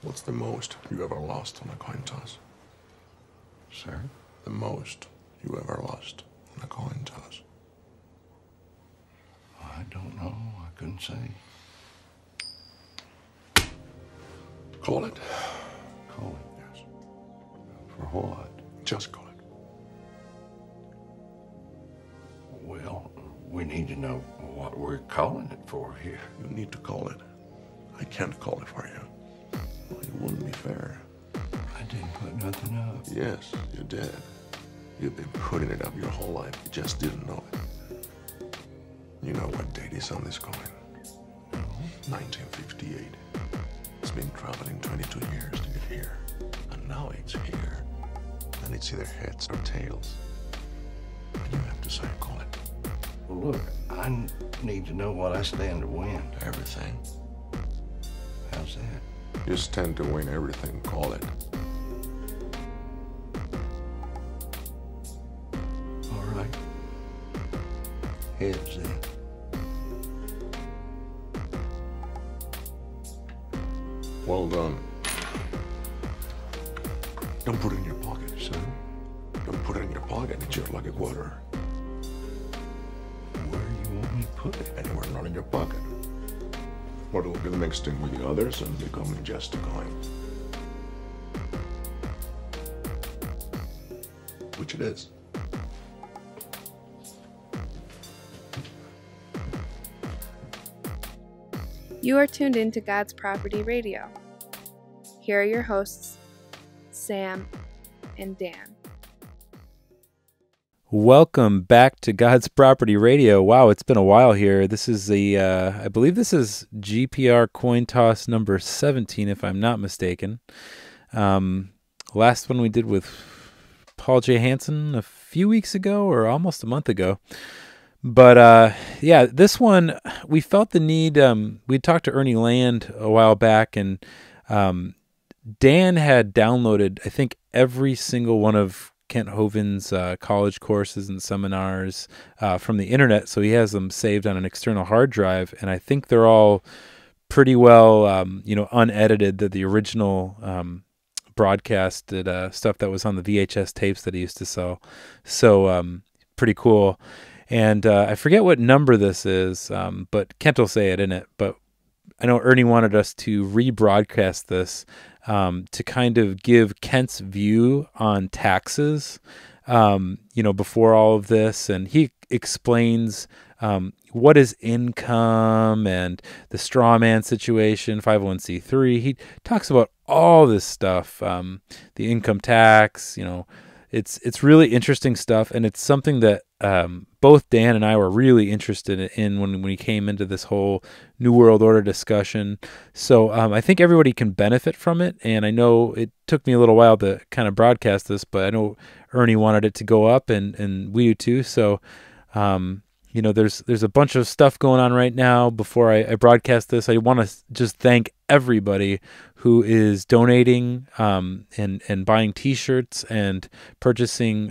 What's the most you ever lost on a coin toss? Sir? The most you ever lost on a coin toss? I don't know. I couldn't say. Call it. Call it. Yes. For what? Just call it. Well, we need to know what we're calling it for here. You need to call it. I can't call it for you. Well, it wouldn't be fair. I didn't put nothing up. Yes, you did. You've been putting it up your whole life. You just didn't know it. You know what date is on this coin? No. 1958. It's been traveling 22 years to get here. And now it's here. And it's either heads or tails. And you have to say, call it. Well, look, I need to know what I stand to win. Everything. How's that? You stand to win everything, call it. All right. Heads then. Well done. Don't put it in your pocket, Son, Don't put it in your pocket. It's your lucky quarter. where do you want me to put it? Anywhere not in your pocket. Or it will be mixed in with the others and become just a coin. Which it is. You are tuned in to God's Property Radio. Here are your hosts, Sam and Dan. Welcome back to God's Property Radio. Wow, it's been a while here. This is I believe this is Gpr-Coin toss number 17, if I'm not mistaken. Last one we did with Paul J. Hansen a few weeks ago, or almost a month ago. But yeah, this one, we felt the need. We talked to Ernie Land a while back, and Dan had downloaded, I think, every single one of Kent Hovind's college courses and seminars from the internet, so he has them saved on an external hard drive, and I think they're all pretty well, unedited. The original broadcasted stuff that was on the VHS tapes that he used to sell. So pretty cool. And I forget what number this is, but Kent will say it in it. But I know Ernie wanted us to rebroadcast this to kind of give Kent's view on taxes, before all of this. And he explains what is income and the straw man situation, 501c3. He talks about all this stuff, the income tax, It's really interesting stuff, and it's something that both Dan and I were really interested in when we came into this whole New World Order discussion. So I think everybody can benefit from it, and I know it took me a little while to kind of broadcast this, but I know Ernie wanted it to go up, and we do too. So there's a bunch of stuff going on right now. Before I broadcast this, I want to just thank everybody who is donating and buying T-shirts and purchasing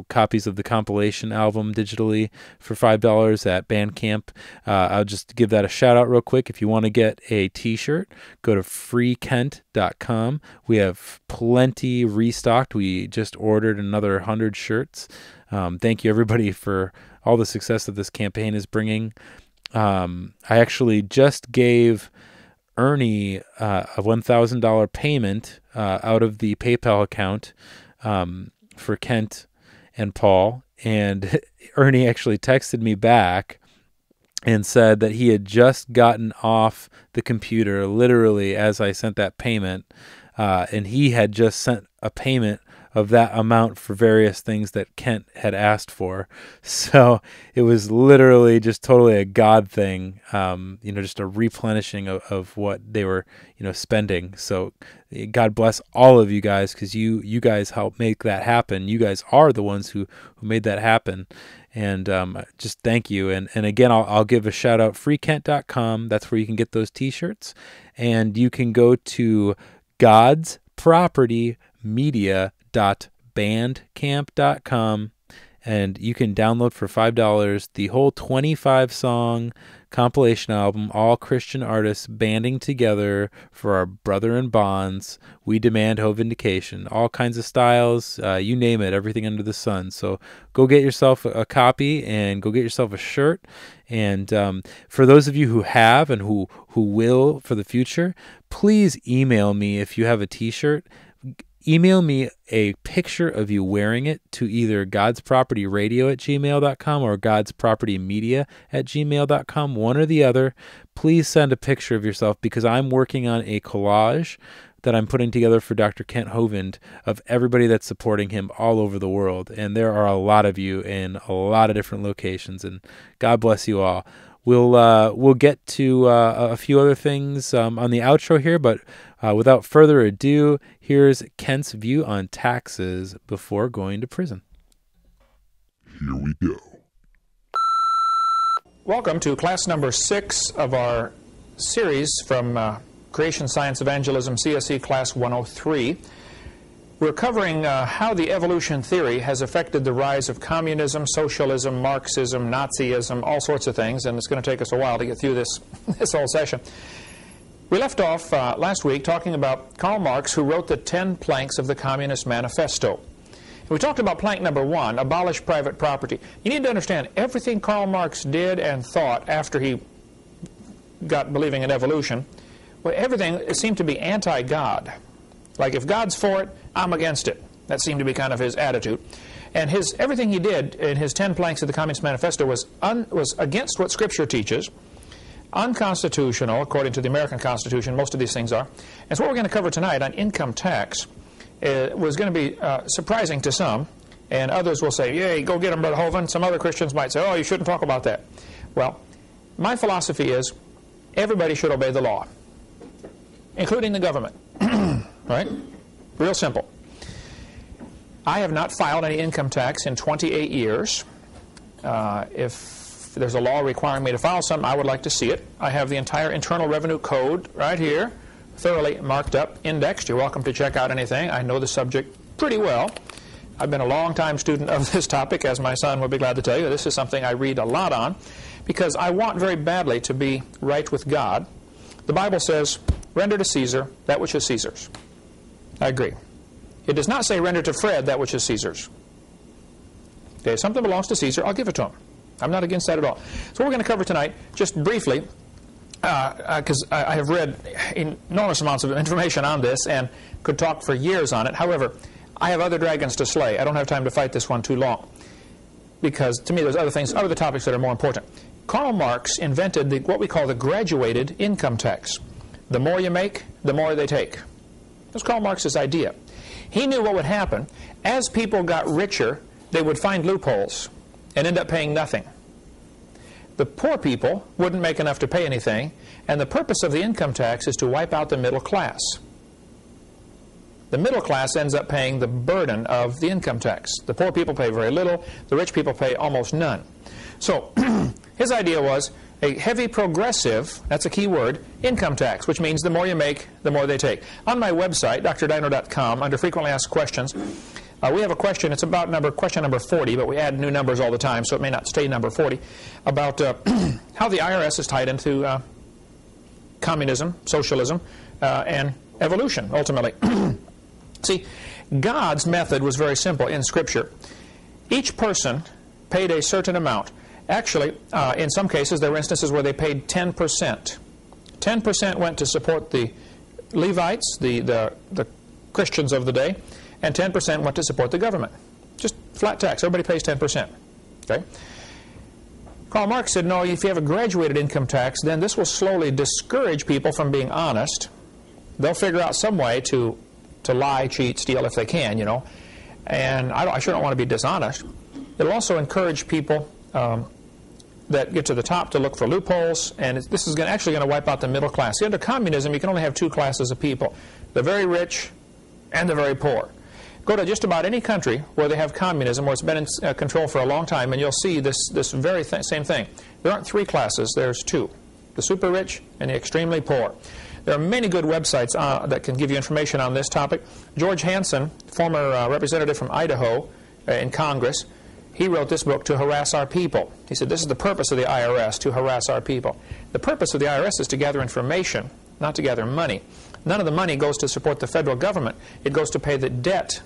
copies of the compilation album digitally for $5 at Bandcamp. I'll just give that a shout out real quick. If you want to get a T-shirt, go to freekent.com. We have plenty restocked. We just ordered another 100 shirts. Thank you everybody for all the success that this campaign is bringing. I actually just gave Ernie a $1,000 payment out of the PayPal account for Kent and Paul, and Ernie actually texted me back and said that he had just gotten off the computer literally as I sent that payment, and he had just sent a payment of that amount for various things that Kent had asked for. So it was literally just totally a God thing, just a replenishing of what they were, spending. So God bless all of you guys, because you guys helped make that happen. You guys are the ones who made that happen. And just thank you. And again, I'll give a shout out, freekent.com. That's where you can get those T-shirts. And you can go to God's Property Media.bandcamp.com, and you can download for $5 the whole 25 song compilation album, all Christian artists banding together for our brother in bonds. We demand Ho Vindication. All kinds of styles, you name it, everything under the sun. So go get yourself a copy and go get yourself a shirt. And for those of you who have and who will for the future, please email me if you have a t-shirt. Email me a picture of you wearing it to either godspropertyradio@gmail.com or godspropertymedia@gmail.com, one or the other. Please send a picture of yourself, because I'm working on a collage that I'm putting together for Dr. Kent Hovind of everybody that's supporting him all over the world. And there are a lot of you in a lot of different locations, and God bless you all. We'll get to a few other things on the outro here, but without further ado, here's Kent's view on taxes before going to prison. Here we go. Welcome to class number 6 of our series from Creation Science Evangelism, CSE Class 103. We're covering how the evolution theory has affected the rise of communism, socialism, Marxism, Nazism, all sorts of things, and it's going to take us a while to get through this whole session. We left off last week talking about Karl Marx, who wrote the 10 planks of the Communist Manifesto. We talked about plank number 1, abolish private property. You need to understand, everything Karl Marx did and thought after he got believing in evolution, well, everything seemed to be anti-God. Like, if God's for it, I'm against it. That seemed to be kind of his attitude. And everything he did in his 10 planks of the Communist Manifesto was against what Scripture teaches, unconstitutional, according to the American Constitution. Most of these things are. And so what we're going to cover tonight on income tax was going to be surprising to some, and others will say, yay, go get them, Brother Hovind. Some other Christians might say, oh, you shouldn't talk about that. Well, my philosophy is everybody should obey the law, including the government. Right? Real simple. I have not filed any income tax in 28 years. If there's a law requiring me to file something, I would like to see it. I have the entire Internal Revenue Code right here, thoroughly marked up, indexed. You're welcome to check out anything. I know the subject pretty well. I've been a long-time student of this topic, as my son would be glad to tell you. This is something I read a lot on, because I want very badly to be right with God. The Bible says, render to Caesar that which is Caesar's. I agree. It does not say render to Fred that which is Caesar's. Okay, if something belongs to Caesar, I'll give it to him. I'm not against that at all. So what we're going to cover tonight, just briefly, because I have read enormous amounts of information on this and could talk for years on it. However, I have other dragons to slay. I don't have time to fight this one too long, because to me there's other topics that are more important. Karl Marx invented what we call the graduated income tax. The more you make, the more they take. That's Karl Marx's idea. He knew what would happen. As people got richer, they would find loopholes and end up paying nothing. The poor people wouldn't make enough to pay anything, and the purpose of the income tax is to wipe out the middle class. The middle class ends up paying the burden of the income tax. The poor people pay very little. The rich people pay almost none. So his idea was a heavy progressive, that's a key word, income tax, which means the more you make, the more they take. On my website, drdino.com, under frequently asked questions, we have a question. It's about question number 40, but we add new numbers all the time, so it may not stay number 40, about how the IRS is tied into communism, socialism, and evolution, ultimately. See, God's method was very simple in Scripture. Each person paid a certain amount. Actually, in some cases, there were instances where they paid 10%. 10% went to support the Levites, the Christians of the day, and 10% went to support the government. Just flat tax. Everybody pays 10%. Okay? Karl Marx said, no, if you have a graduated income tax, then this will slowly discourage people from being honest. They'll figure out some way to lie, cheat, steal if they can, you know. And I sure don't want to be dishonest. It'll also encourage people that get to the top to look for loopholes, and this is actually going to wipe out the middle class. See, under communism, you can only have two classes of people, the very rich and the very poor. Go to just about any country where they have communism, where it's been in control for a long time, and you'll see this very same thing. There aren't three classes, there's two, the super rich and the extremely poor. There are many good websites that can give you information on this topic. George Hansen, former representative from Idaho in Congress, He wrote this book to harass our people. He said, this is the purpose of the IRS, to harass our people. The purpose of the IRS is to gather information, not to gather money. None of the money goes to support the federal government. It goes to pay the debt,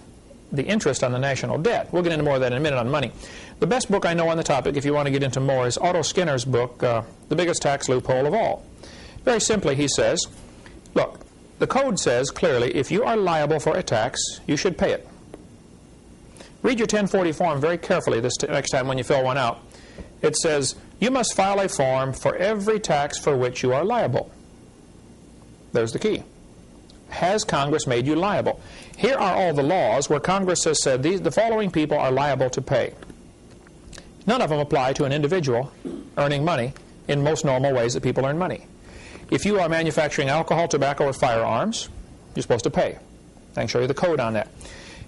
the interest on the national debt. We'll get into more of that in a minute on money. The best book I know on the topic, if you want to get into more, is Otto Skinner's book, The Biggest Tax Loophole of All. Very simply, he says, look, the code says clearly, if you are liable for a tax, you should pay it. Read your 1040 form very carefully this next time when you fill one out. It says, you must file a form for every tax for which you are liable. There's the key. Has Congress made you liable? Here are all the laws where Congress has said the following people are liable to pay. None of them apply to an individual earning money in most normal ways that people earn money. If you are manufacturing alcohol, tobacco, or firearms, you're supposed to pay. I can show you the code on that.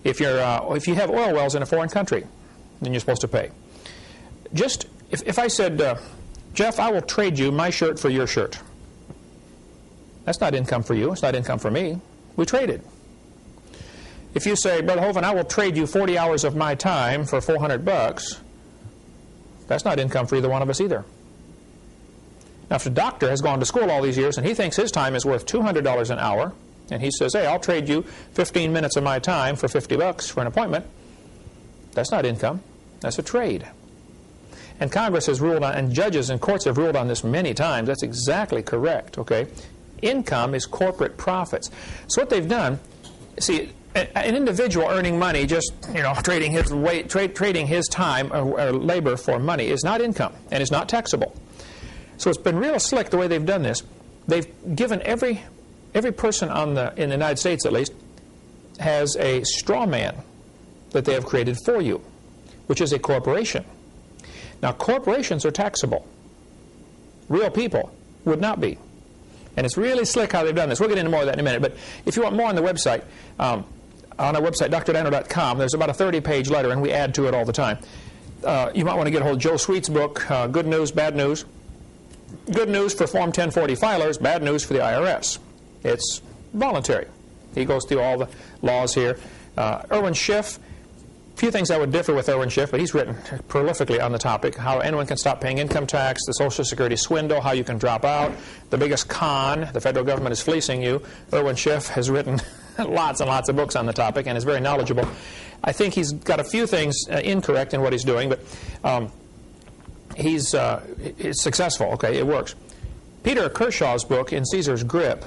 If you have oil wells in a foreign country, then you're supposed to pay. Just if I said, Jeff, I will trade you my shirt for your shirt. That's not income for you. It's not income for me. We traded. If you say, Brother Hovind, I will trade you 40 hours of my time for $400, that's not income for either one of us either. Now, if the doctor has gone to school all these years and he thinks his time is worth $200 an hour, and he says, hey, I'll trade you 15 minutes of my time for $50 for an appointment, that's not income. That's a trade. And Congress has ruled on, and judges and courts have ruled on this many times. That's exactly correct, okay? Income is corporate profits. So what they've done, see, an individual earning money, just trading his time or labor for money is not income, and it's not taxable. So it's been real slick the way they've done this. They've given every person in the United States, at least, has a straw man that they have created for you, which is a corporation. Now, corporations are taxable. Real people would not be. And it's really slick how they've done this. We'll get into more of that in a minute. But if you want more on the website, on our website, drdino.com, there's about a 30-page letter, and we add to it all the time. You might want to get a hold of Joe Sweet's book, Good News, Bad News. Good news for Form 1040 filers, bad news for the IRS. It's voluntary. He goes through all the laws here. Irwin Schiff, a few things I would differ with Irwin Schiff, but he's written prolifically on the topic, how anyone can stop paying income tax, the Social Security swindle, how you can drop out, the biggest con, the federal government is fleecing you. Irwin Schiff has written lots and lots of books on the topic and is very knowledgeable. I think he's got a few things incorrect in what he's doing, but he's successful. Okay, it works. Peter Kershaw's book, In Caesar's Grip,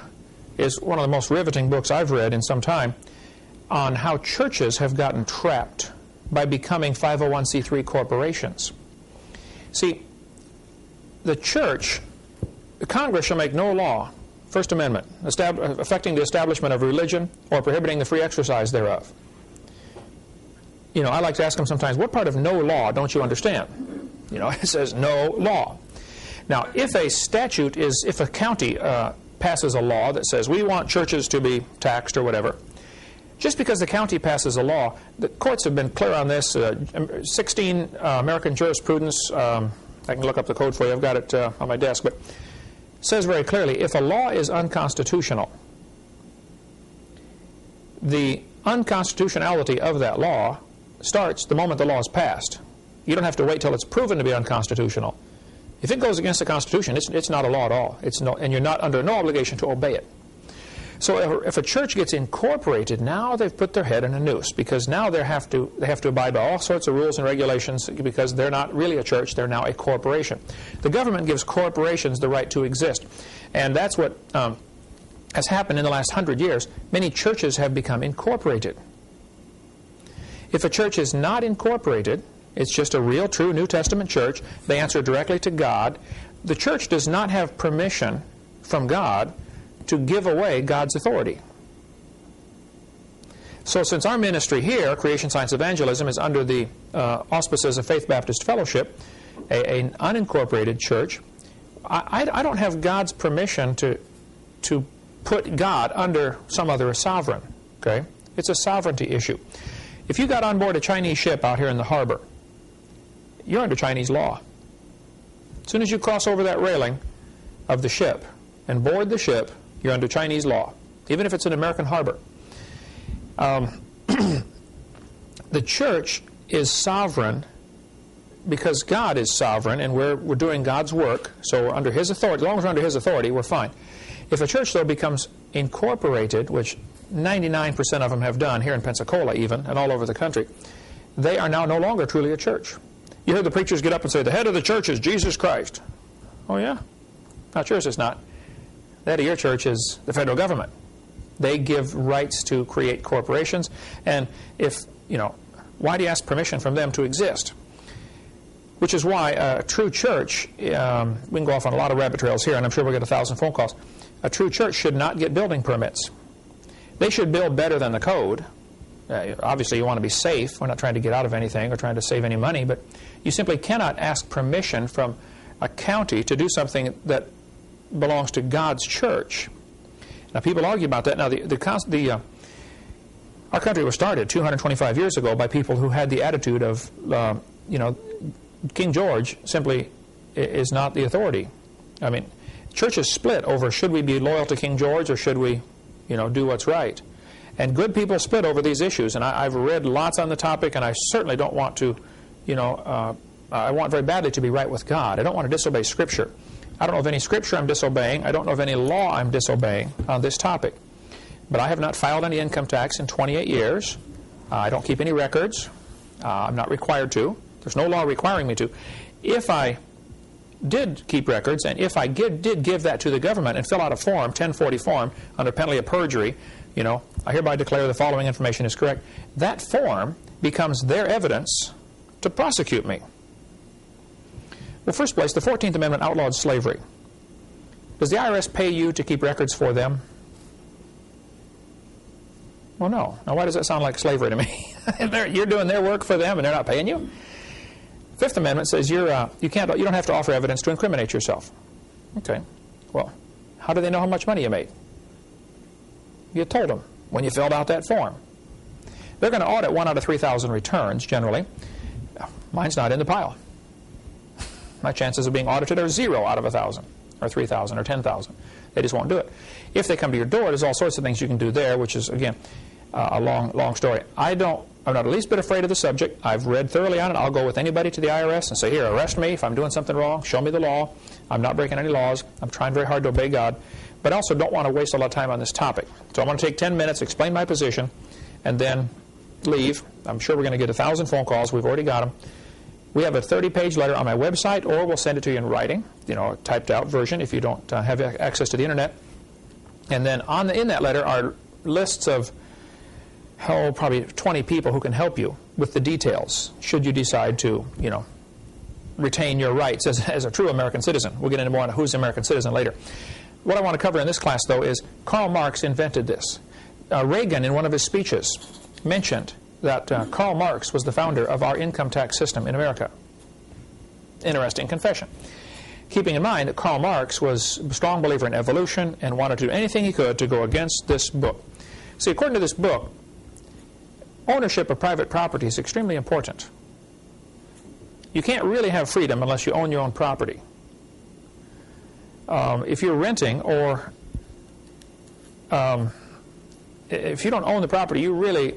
is one of the most riveting books I've read in some time on how churches have gotten trapped by becoming 501c3 corporations. See, the church, Congress shall make no law, First Amendment, affecting the establishment of religion or prohibiting the free exercise thereof. I like to ask them sometimes, what part of no law don't you understand? It says no law. Now, if a county passes a law that says we want churches to be taxed or whatever, just because the county passes a law, the courts have been clear on this. 16 American jurisprudence, I can look up the code for you, I've got it on my desk, but it says very clearly, if a law is unconstitutional, the unconstitutionality of that law starts the moment the law is passed. You don't have to wait till it's proven to be unconstitutional. If it goes against the Constitution, it's not a law at all. And you're not under no obligation to obey it. So if a church gets incorporated, now they've put their head in a noose, because now they have to abide by all sorts of rules and regulations, because they're not really a church, they're now a corporation. The government gives corporations the right to exist. And that's what has happened in the last 100 years. Many churches have become incorporated. If a church is not incorporated, it's just a real, true New Testament church. They answer directly to God. The church does not have permission from God to give away God's authority. So since our ministry here, Creation Science Evangelism, is under the auspices of Faith Baptist Fellowship, an unincorporated church, I don't have God's permission to put God under some other sovereign. Okay? It's a sovereignty issue. If you got on board a Chinese ship out here in the harbor, you're under Chinese law. As soon as you cross over that railing of the ship and board the ship, you're under Chinese law, even if it's an American harbor. The church is sovereign because God is sovereign and we're doing God's work, so we're under His authority. As long as we're under His authority, we're fine. If a church, though, becomes incorporated, which 99% of them have done, here in Pensacola even, and all over the country, they are now no longer truly a church. You hear the preachers get up and say, the head of the church is Jesus Christ. Oh, yeah? Not yours, it's not. The head of your church is the federal government. They give rights to create corporations, and if, why do you ask permission from them to exist? Which is why a true church, we can go off on a lot of rabbit trails here, and I'm sure we'll get 1,000 phone calls. A true church should not get building permits. They should build better than the code. Obviously, you want to be safe. We're not trying to get out of anything or trying to save any money, but you simply cannot ask permission from a county to do something that belongs to God's church. Now, people argue about that. Now, our country was started 225 years ago by people who had the attitude of, King George simply is not the authority. I mean, churches split over should we be loyal to King George or should we, do what's right. And good people split over these issues. And I've read lots on the topic, and I certainly don't want to, I want very badly to be right with God. I don't want to disobey Scripture. I don't know of any Scripture I'm disobeying. I don't know of any law I'm disobeying on this topic. But I have not filed any income tax in 28 years. I don't keep any records. I'm not required to. There's no law requiring me to. If I did keep records, and if I did give that to the government and fill out a form, 1040 form, under penalty of perjury, I hereby declare the following information is correct, that form becomes their evidence to prosecute me. Well, first place, the 14th Amendment outlawed slavery. Does the IRS pay you to keep records for them? Well, no. Now, why does that sound like slavery to me? You're doing their work for them and they're not paying you? Fifth Amendment says you don't have to offer evidence to incriminate yourself. Okay. Well, how do they know how much money you made? You told them when you filled out that form. They're going to audit 1 out of 3,000 returns, generally. Mine's not in the pile. My chances of being audited are 0 out of 1,000, or 3,000, or 10,000. They just won't do it. If they come to your door, there's all sorts of things you can do there, which is, again, a long story. I'm not the least bit afraid of the subject. I've read thoroughly on it. I'll go with anybody to the IRS and say, here, arrest me if I'm doing something wrong. Show me the law. I'm not breaking any laws. I'm trying very hard to obey God. But I also don't want to waste a lot of time on this topic. So I'm going to take 10 minutes, explain my position, and then leave. I'm sure we're going to get 1,000 phone calls. We've already got them. We have a 30-page letter on my website, or we'll send it to you in writing, a typed-out version if you don't have access to the Internet. And then in that letter are lists of, probably 20 people who can help you with the details, should you decide to, retain your rights as a true American citizen. We'll get into more on who's an American citizen later. What I want to cover in this class, though, is Karl Marx invented this. Reagan, in one of his speeches, mentioned that Karl Marx was the founder of our income tax system in America. Interesting confession. Keeping in mind that Karl Marx was a strong believer in evolution and wanted to do anything he could to go against this book. See, according to this book, ownership of private property is extremely important. You can't really have freedom unless you own your own property. If you're renting or if you don't own the property, you really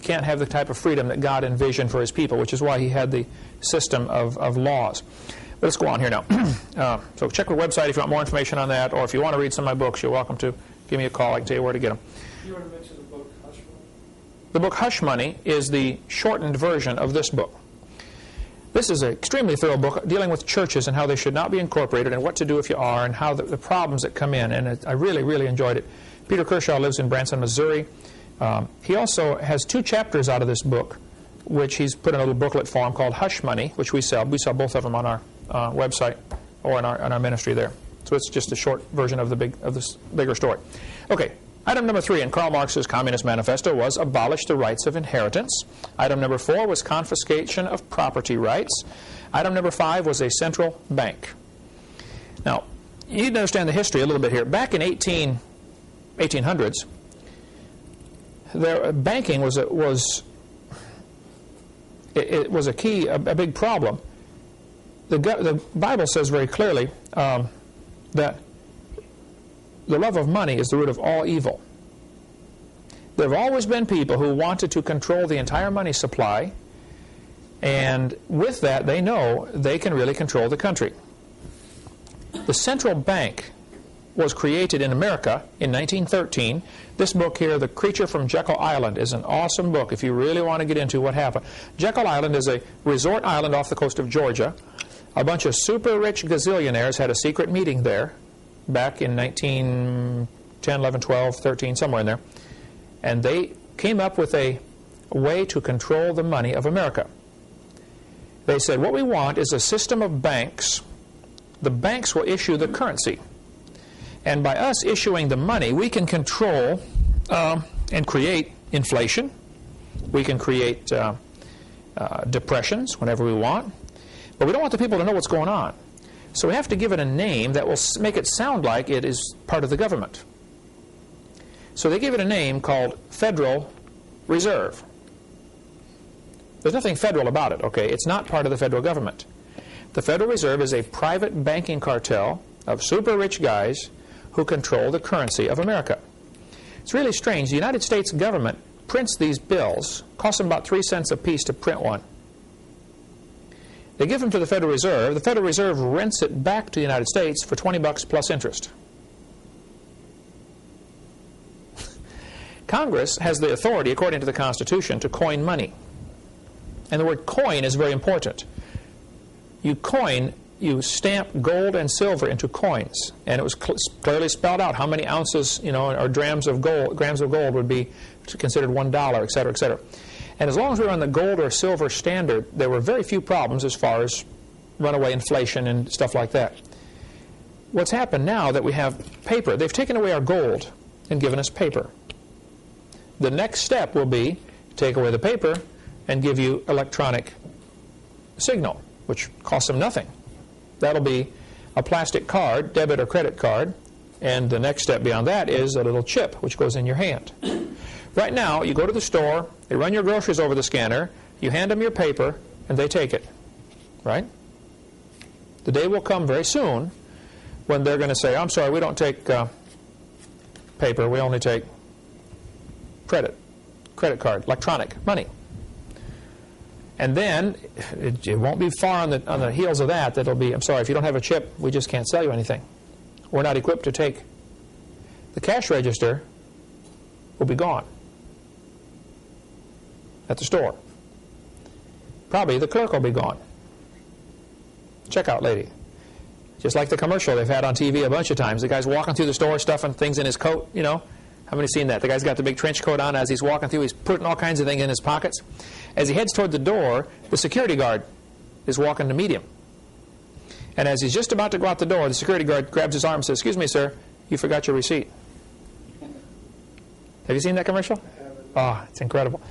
can't have the type of freedom that God envisioned for His people, which is why He had the system of laws. But let's go on here now. So check our website if you want more information on that, or if you want to read some of my books, you're welcome to give me a call. I can tell you where to get them. You want to mention the book Hush Money? The book Hush Money is the shortened version of this book. This is an extremely thorough book dealing with churches and how they should not be incorporated and what to do if you are and how the problems that come in. And I really, really enjoyed it. Peter Kershaw lives in Branson, Missouri. He also has 2 chapters out of this book, which he's put in a little booklet form called Hush Money, which we sell. We sell both of them on our website or in our ministry there. So it's just a short version of this bigger story. Okay. Item number 3 in Karl Marx's Communist Manifesto was abolish the rights of inheritance. Item number 4 was confiscation of property rights. Item number 5 was a central bank. Now, you need to understand the history a little bit here. Back in 1800s, banking was a big problem. The Bible says very clearly that the love of money is the root of all evil. There have always been people who wanted to control the entire money supply And with that, they know they can really control the country. The central bank was created in America in 1913. This book here, The Creature from Jekyll Island, is an awesome book if you really want to get into what happened. Jekyll Island is a resort island off the coast of Georgia. A bunch of super rich gazillionaires had a secret meeting there back in 1910, 11, 12, 13, somewhere in there. And they came up with a way to control the money of America. They said, what we want is a system of banks. The banks will issue the currency. And by us issuing the money, we can control and create inflation. We can create depressions whenever we want. But we don't want the people to know what's going on. So we have to give it a name that will make it sound like it is part of the government. So they give it a name called Federal Reserve. There's nothing federal about it, okay? It's not part of the federal government. The Federal Reserve is a private banking cartel of super rich guys who control the currency of America. It's really strange. The United States government prints these bills, costs them about 3 cents a piece to print one. They give them to the Federal Reserve. The Federal Reserve rents it back to the United States for $20 plus interest. Congress has the authority, according to the Constitution, to coin money. And the word coin is very important. You coin, you stamp gold and silver into coins. And it was clearly spelled out how many ounces, or grams of gold would be considered $1, et cetera, et cetera. And as long as we were on the gold or silver standard, there were very few problems as far as runaway inflation and stuff like that. What's happened now that we have paper, they've taken away our gold and given us paper. The next step will be to take away the paper and give you electronic signal, which costs them nothing. That'll be a plastic card, debit or credit card, and the next step beyond that is a little chip which goes in your hand. Right now, you go to the store, they run your groceries over the scanner, you hand them your paper, and they take it. Right? The day will come very soon when they're going to say, I'm sorry, we don't take paper, we only take credit card, electronic money. And then it won't be far on the heels of that it'll be, I'm sorry, if you don't have a chip, we just can't sell you anything. We're not equipped to take. The cash register will be gone at the store. Probably the clerk will be gone. Checkout lady. Just like the commercial they've had on TV a bunch of times. The guy's walking through the store stuffing things in his coat, How many seen that? The guy's got the big trench coat on. As he's walking through, he's putting all kinds of things in his pockets. As he heads toward the door, the security guard is walking to meet him. And as he's just about to go out the door, the security guard grabs his arm and says, excuse me, sir, you forgot your receipt. Have you seen that commercial? Oh, it's incredible.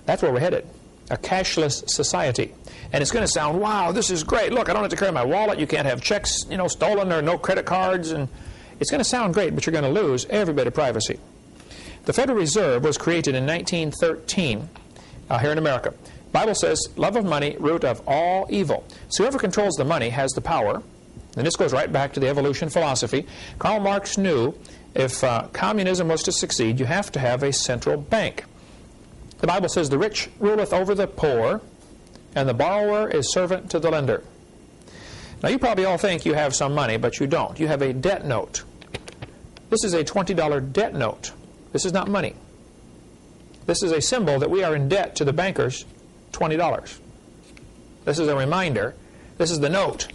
That's where we're headed. A cashless society. And it's going to sound, wow, this is great. Look, I don't have to carry my wallet. You can't have checks, stolen or no credit cards. And it's going to sound great, but you're going to lose every bit of privacy. The Federal Reserve was created in 1913 here in America. The Bible says, love of money, root of all evil. So whoever controls the money has the power. And this goes right back to the evolution philosophy. Karl Marx knew if communism was to succeed, you have to have a central bank. The Bible says, the rich ruleth over the poor, and the borrower is servant to the lender. Now you probably all think you have some money, but you don't. You have a debt note. This is a $20 debt note. This is not money. This is a symbol that we are in debt to the bankers, $20. This is a reminder. This is the note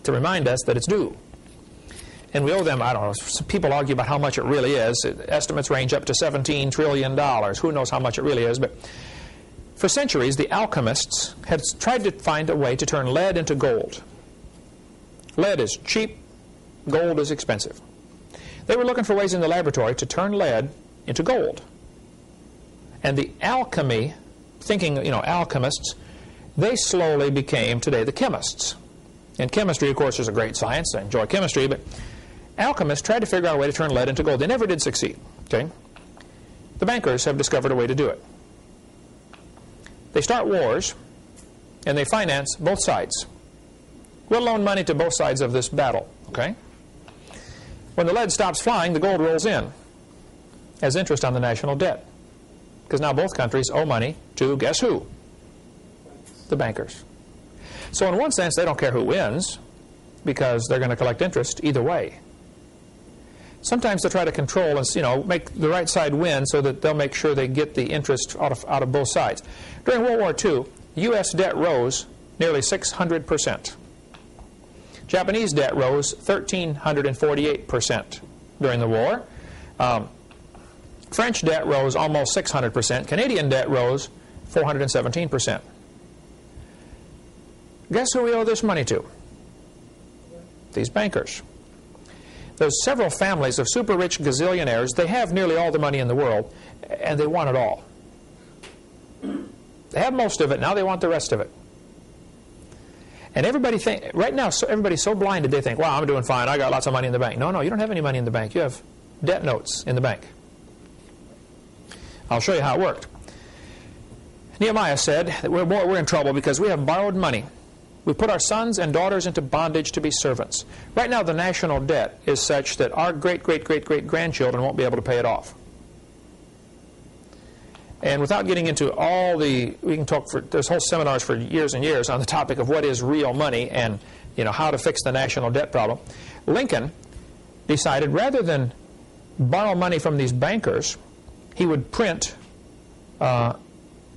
to remind us that it's due. And we owe them, I don't know, some people argue about how much it really is. Estimates range up to $17 trillion. Who knows how much it really is? But for centuries, the alchemists had tried to find a way to turn lead into gold. Lead is cheap. Gold is expensive. They were looking for ways in the laboratory to turn lead into gold. And the alchemy, thinking, alchemists, they slowly became, today, the chemists. And chemistry, of course, is a great science. I enjoy chemistry, but alchemists tried to figure out a way to turn lead into gold. They never did succeed. Okay? The bankers have discovered a way to do it. They start wars, and they finance both sides. We'll loan money to both sides of this battle. Okay? When the lead stops flying, the gold rolls in as interest on the national debt. Because now both countries owe money to, guess who? The bankers. So in one sense, they don't care who wins, because they're going to collect interest either way. Sometimes they'll try to control and, you know, make the right side win so that they'll make sure they get the interest out of both sides. During World War II, U.S. debt rose nearly 600%. Japanese debt rose 1,348% during the war. French debt rose almost 600%. Canadian debt rose 417%. Guess who we owe this money to? These bankers. There's several families of super rich gazillionaires. They have nearly all the money in the world, and they want it all. They have most of it, now they want the rest of it. And everybody right now, everybody's so blinded, they think, wow, I'm doing fine, I got lots of money in the bank. No, no, you don't have any money in the bank. You have debt notes in the bank. I'll show you how it worked. Nehemiah said that we're in trouble because we have borrowed money. We put our sons and daughters into bondage to be servants. Right now, the national debt is such that our great-great-great-great-grandchildren won't be able to pay it off. And without getting into all the, we can talk for, there's whole seminars for years and years on the topic of what is real money and, you know, how to fix the national debt problem. Lincoln decided rather than borrow money from these bankers, he would print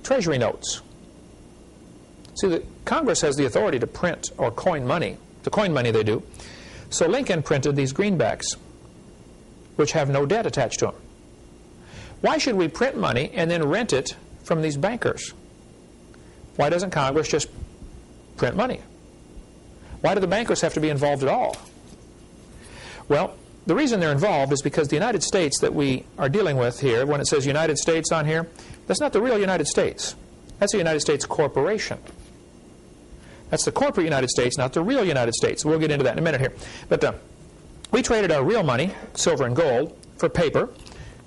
treasury notes. See, the Congress has the authority to print or coin money. To coin money they do. So Lincoln printed these greenbacks, which have no debt attached to them. Why should we print money and then rent it from these bankers? Why doesn't Congress just print money? Why do the bankers have to be involved at all? Well, the reason they're involved is because the United States that we are dealing with here, when it says United States on here, that's not the real United States. That's a United States corporation. That's the corporate United States, not the real United States. We'll get into that in a minute here. But we traded our real money, silver and gold, for paper.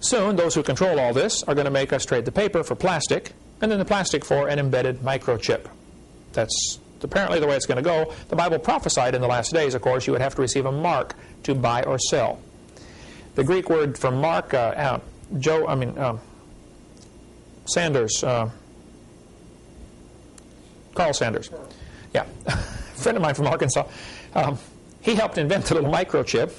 Soon, those who control all this are going to make us trade the paper for plastic, and then the plastic for an embedded microchip. That's apparently the way it's going to go. The Bible prophesied in the last days, of course, you would have to receive a mark to buy or sell. The Greek word for mark, Sanders, Carl Sanders. Yeah, a friend of mine from Arkansas. He helped invent the little microchip,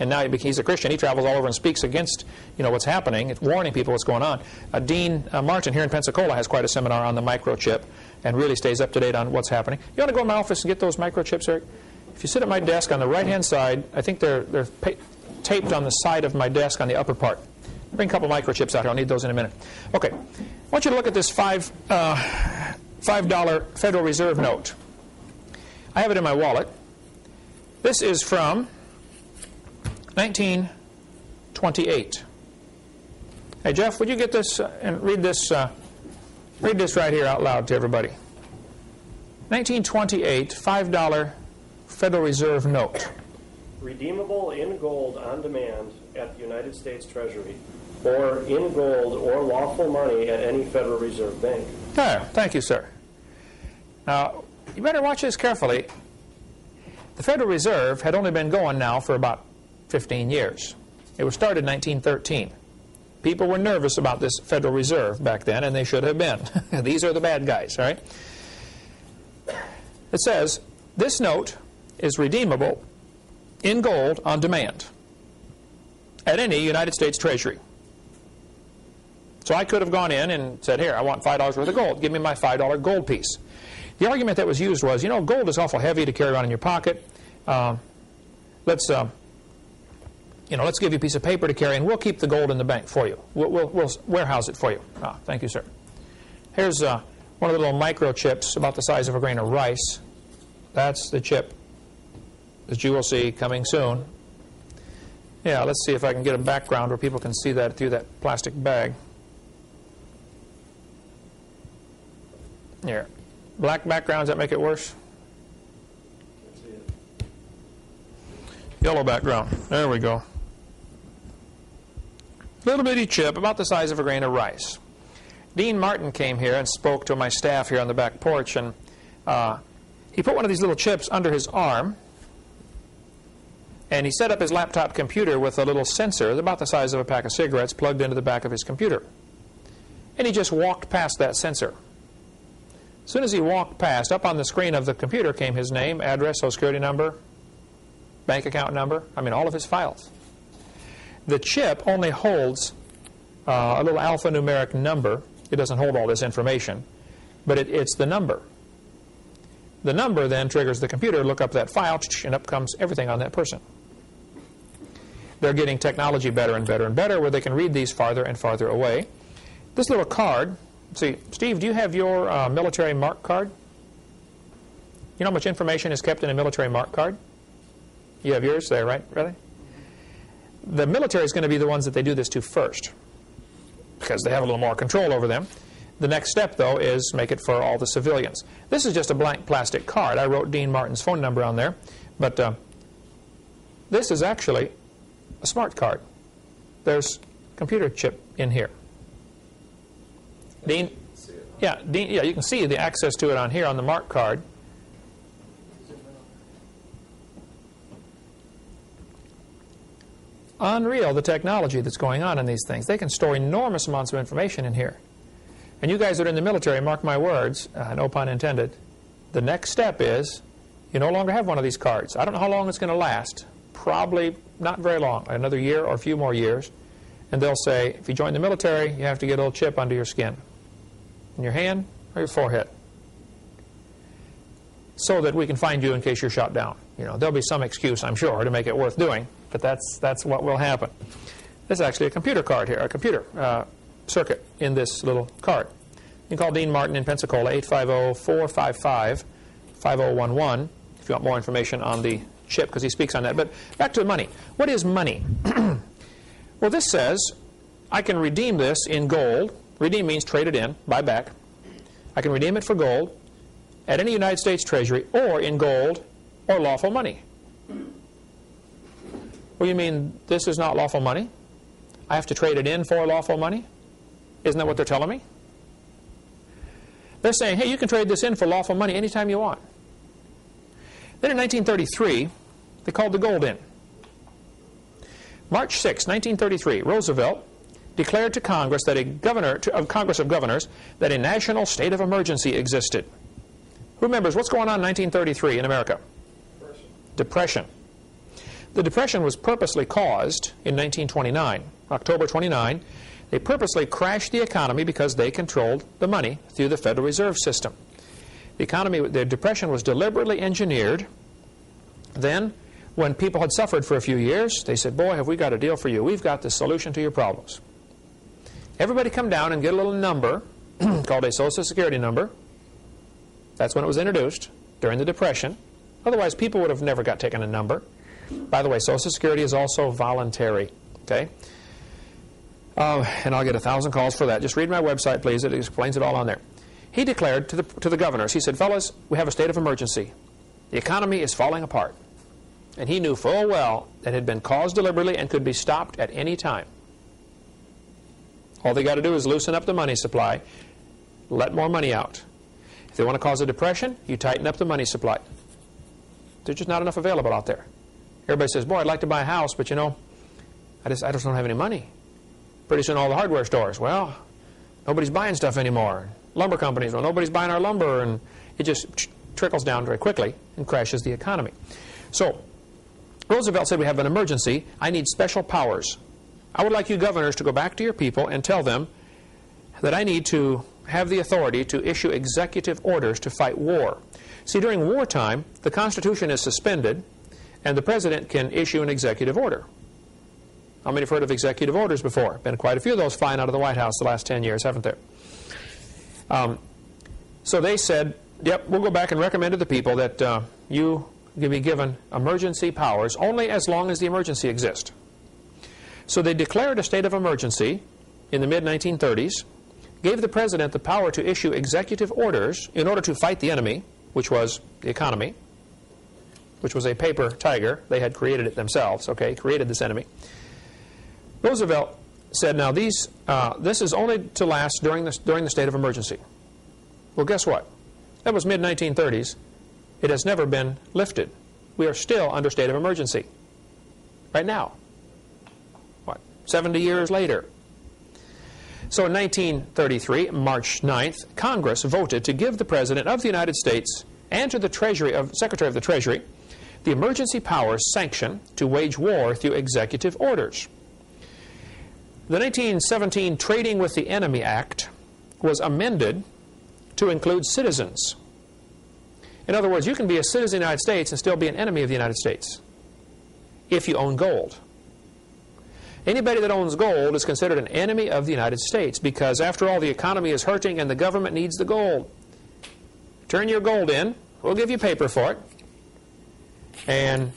and now he's a Christian. He travels all over and speaks against, you know, what's happening, warning people what's going on. Dean Martin here in Pensacola has quite a seminar on the microchip and really stays up to date on what's happening. You want to go in my office and get those microchips, Eric? If you sit at my desk on the right-hand side, I think they're taped on the side of my desk on the upper part. Bring a couple microchips out here. I'll need those in a minute. Okay, I want you to look at this $5 Federal Reserve note. I have it in my wallet. This is from 1928. Hey, Jeff, would you get this and read this right here out loud to everybody. 1928 $5 Federal Reserve note. Redeemable in gold on demand at the United States Treasury, or in gold or lawful money at any Federal Reserve bank. There, thank you, sir. Now, you better watch this carefully. The Federal Reserve had only been going now for about 15 years. It was started in 1913. People were nervous about this Federal Reserve back then, and they should have been. These are the bad guys, all right? It says, this note is redeemable in gold on demand at any United States Treasury. So I could have gone in and said, here, I want $5 worth of gold. Give me my $5 gold piece. The argument that was used was, you know, gold is awful heavy to carry around in your pocket. Let's give you a piece of paper to carry, and we'll keep the gold in the bank for you. We'll warehouse it for you. Ah, thank you, sir. Here's one of the little microchips about the size of a grain of rice. That's the chip that you will see coming soon. Yeah, let's see if I can get a background where people can see that through that plastic bag. Here. Black backgrounds, that make it worse? Yellow background. There we go. Little bitty chip, about the size of a grain of rice. Dean Martin came here and spoke to my staff here on the back porch, and he put one of these little chips under his arm, and he set up his laptop computer with a little sensor about the size of a pack of cigarettes plugged into the back of his computer. And he just walked past that sensor. As soon as he walked past, up on the screen of the computer came his name, address, social security number, bank account number, I mean all of his files. The chip only holds a little alphanumeric number. It doesn't hold all this information, but it's the number. The number then triggers the computer to look up that file, and up comes everything on that person. They're getting technology better and better and better where they can read these farther and farther away. This little card, see, Steve, do you have your military mark card? You know how much information is kept in a military mark card? You have yours there, right? Really? The military is going to be the ones that they do this to first because they have a little more control over them. The next step, though, is make it for all the civilians. This is just a blank plastic card. I wrote Dean Martin's phone number on there, but this is actually a smart card. There's a computer chip in here. Dean, yeah, you can see the access to it on here on the mark card. Unreal, the technology that's going on in these things. They can store enormous amounts of information in here. And you guys that are in the military, mark my words, no pun intended, the next step is you no longer have one of these cards. I don't know how long it's going to last. Probably not very long, another year or a few more years. And they'll say, if you join the military, you have to get a little chip under your skin, in your hand or your forehead, so that we can find you in case you're shot down. You know, there'll be some excuse, I'm sure, to make it worth doing, but that's what will happen. There's actually a computer card here, a computer circuit in this little card. You can call Dean Martin in Pensacola, 850-455-5011, if you want more information on the chip, because he speaks on that. But back to money. What is money? Well, this says I can redeem this in gold. Redeem means trade it in, buy back. I can redeem it for gold at any United States Treasury or in gold or lawful money. Well, you mean this is not lawful money? I have to trade it in for lawful money? Isn't that what they're telling me? They're saying, hey, you can trade this in for lawful money anytime you want. Then in 1933, they called the gold in. March 6, 1933, Roosevelt declared to Congress that Congress of Governors that a national state of emergency existed. Who remembers what's going on in 1933 in America? Depression. The Depression was purposely caused in 1929, October 29. They purposely crashed the economy because they controlled the money through the Federal Reserve System. The Depression was deliberately engineered. Then, when people had suffered for a few years, they said, boy, have we got a deal for you. We've got the solution to your problems. Everybody come down and get a little number called a Social Security number. That's when it was introduced, during the Depression. Otherwise, people would have never got taken a number. By the way, Social Security is also voluntary. Okay? And I'll get 1,000 calls for that. Just read my website, please. It explains it all on there. He declared to the governors, he said, fellas, we have a state of emergency. The economy is falling apart. And he knew full well that it had been caused deliberately and could be stopped at any time. All they got to do is loosen up the money supply, let more money out. If they want to cause a depression, you tighten up the money supply. There's just not enough available out there. Everybody says, boy, I'd like to buy a house, but you know, I just don't have any money. Pretty soon all the hardware stores, well, nobody's buying stuff anymore. Lumber companies, well, nobody's buying our lumber, and it just trickles down very quickly and crashes the economy. So Roosevelt said, we have an emergency. I need special powers. I would like you governors to go back to your people and tell them that I need to have the authority to issue executive orders to fight war. See, during wartime, the Constitution is suspended, and the President can issue an executive order. How many have heard of executive orders before? Been quite a few of those flying out of the White House the last 10 years, haven't there? So they said, yep, we'll go back and recommend to the people that you can be given emergency powers only as long as the emergency exists. So they declared a state of emergency in the mid-1930s, gave the President the power to issue executive orders in order to fight the enemy, which was the economy, which was a paper tiger. They had created it themselves, okay, created this enemy. Roosevelt said, now this is only to last during the state of emergency. Well, guess what? That was mid-1930s. It has never been lifted. We are still under state of emergency right now. What, 70 years later? So in 1933, March 9th, Congress voted to give the President of the United States and to the Secretary of the Treasury the emergency powers sanction to wage war through executive orders. The 1917 Trading with the Enemy Act was amended to include citizens. In other words, you can be a citizen of the United States and still be an enemy of the United States if you own gold. Anybody that owns gold is considered an enemy of the United States because, after all, the economy is hurting and the government needs the gold. Turn your gold in. We'll give you paper for it. And,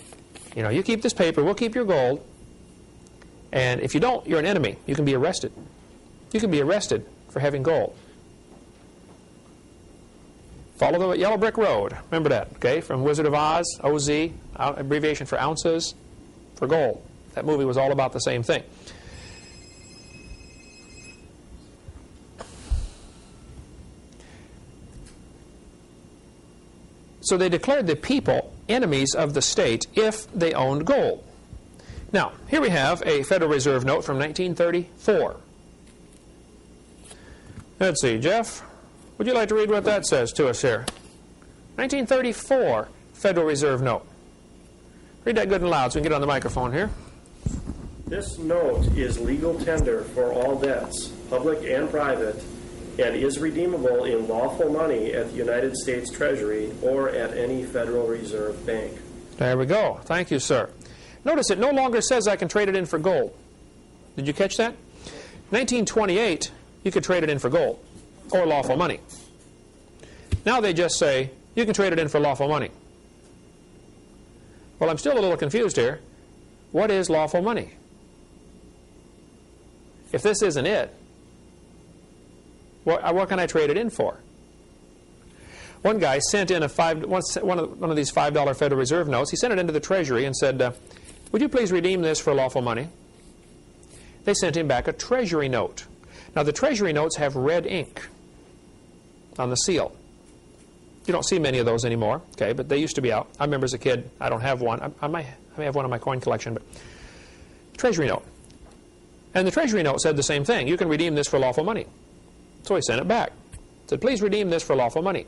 you know, you keep this paper. We'll keep your gold. And if you don't, you're an enemy. You can be arrested. You can be arrested for having gold. Follow the yellow brick road. Remember that, okay? From Wizard of Oz, OZ, abbreviation for ounces, for gold. That movie was all about the same thing. So they declared the people enemies of the state if they owned gold. Now, here we have a Federal Reserve note from 1934. Let's see, Jeff, would you like to read what that says to us here? 1934 Federal Reserve note. Read that good and loud so we can get on the microphone here. This note is legal tender for all debts, public and private, and is redeemable in lawful money at the United States Treasury or at any Federal Reserve Bank. There we go. Thank you, sir. Notice it no longer says I can trade it in for gold. Did you catch that? 1928, you could trade it in for gold or lawful money. Now they just say you can trade it in for lawful money. Well, I'm still a little confused here. What is lawful money? If this isn't it, what can I trade it in for? One guy sent in one of these $5 Federal Reserve notes. He sent it into the Treasury and said, would you please redeem this for lawful money? They sent him back a Treasury note. Now, the Treasury notes have red ink on the seal. You don't see many of those anymore, okay, but they used to be out. I remember as a kid, I don't have one. I may have one in my coin collection, but Treasury note. And the Treasury note said the same thing. You can redeem this for lawful money. So he sent it back. Said, please redeem this for lawful money.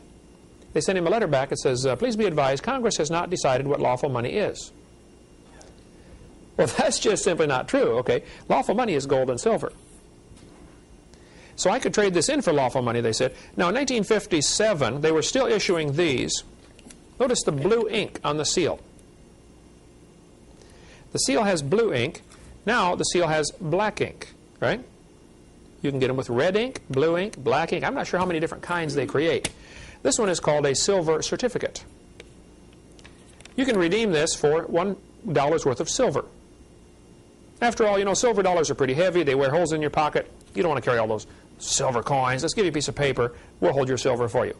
They sent him a letter back that says, please be advised, Congress has not decided what lawful money is. Well, that's just simply not true, okay? Lawful money is gold and silver. So I could trade this in for lawful money, they said. Now, in 1957, they were still issuing these. Notice the blue ink on the seal. The seal has blue ink. Now the seal has black ink, right? You can get them with red ink, blue ink, black ink. I'm not sure how many different kinds they create. This one is called a silver certificate. You can redeem this for $1 worth of silver. After all, you know, silver dollars are pretty heavy. They wear holes in your pocket. You don't want to carry all those silver coins. Let's give you a piece of paper. We'll hold your silver for you.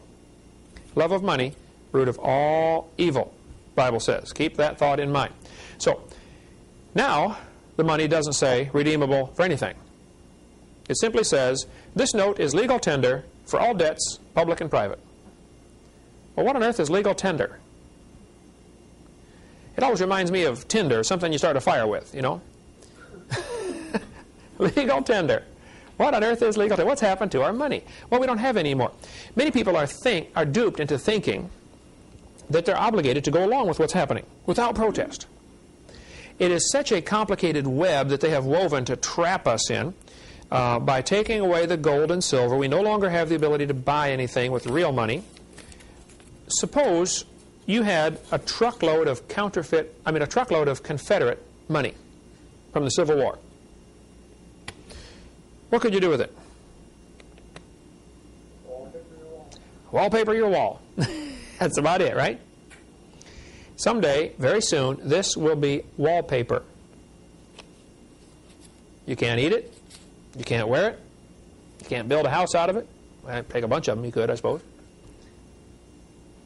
Love of money, root of all evil, Bible says. Keep that thought in mind. So, now the money doesn't say redeemable for anything. It simply says, this note is legal tender for all debts, public and private. Well, what on earth is legal tender? It always reminds me of tinder, something you start a fire with, you know. Legal tender. What on earth is legal tender? What's happened to our money? Well, we don't have any more. Many people are duped into thinking that they're obligated to go along with what's happening without protest. It is such a complicated web that they have woven to trap us in. By taking away the gold and silver, we no longer have the ability to buy anything with real money. Suppose you had a truckload of Confederate money from the Civil War. What could you do with it? Wallpaper your wall. That's about it, right? Someday, very soon, this will be wallpaper. You can't eat it. You can't wear it. You can't build a house out of it. Well, take a bunch of them, you could, I suppose.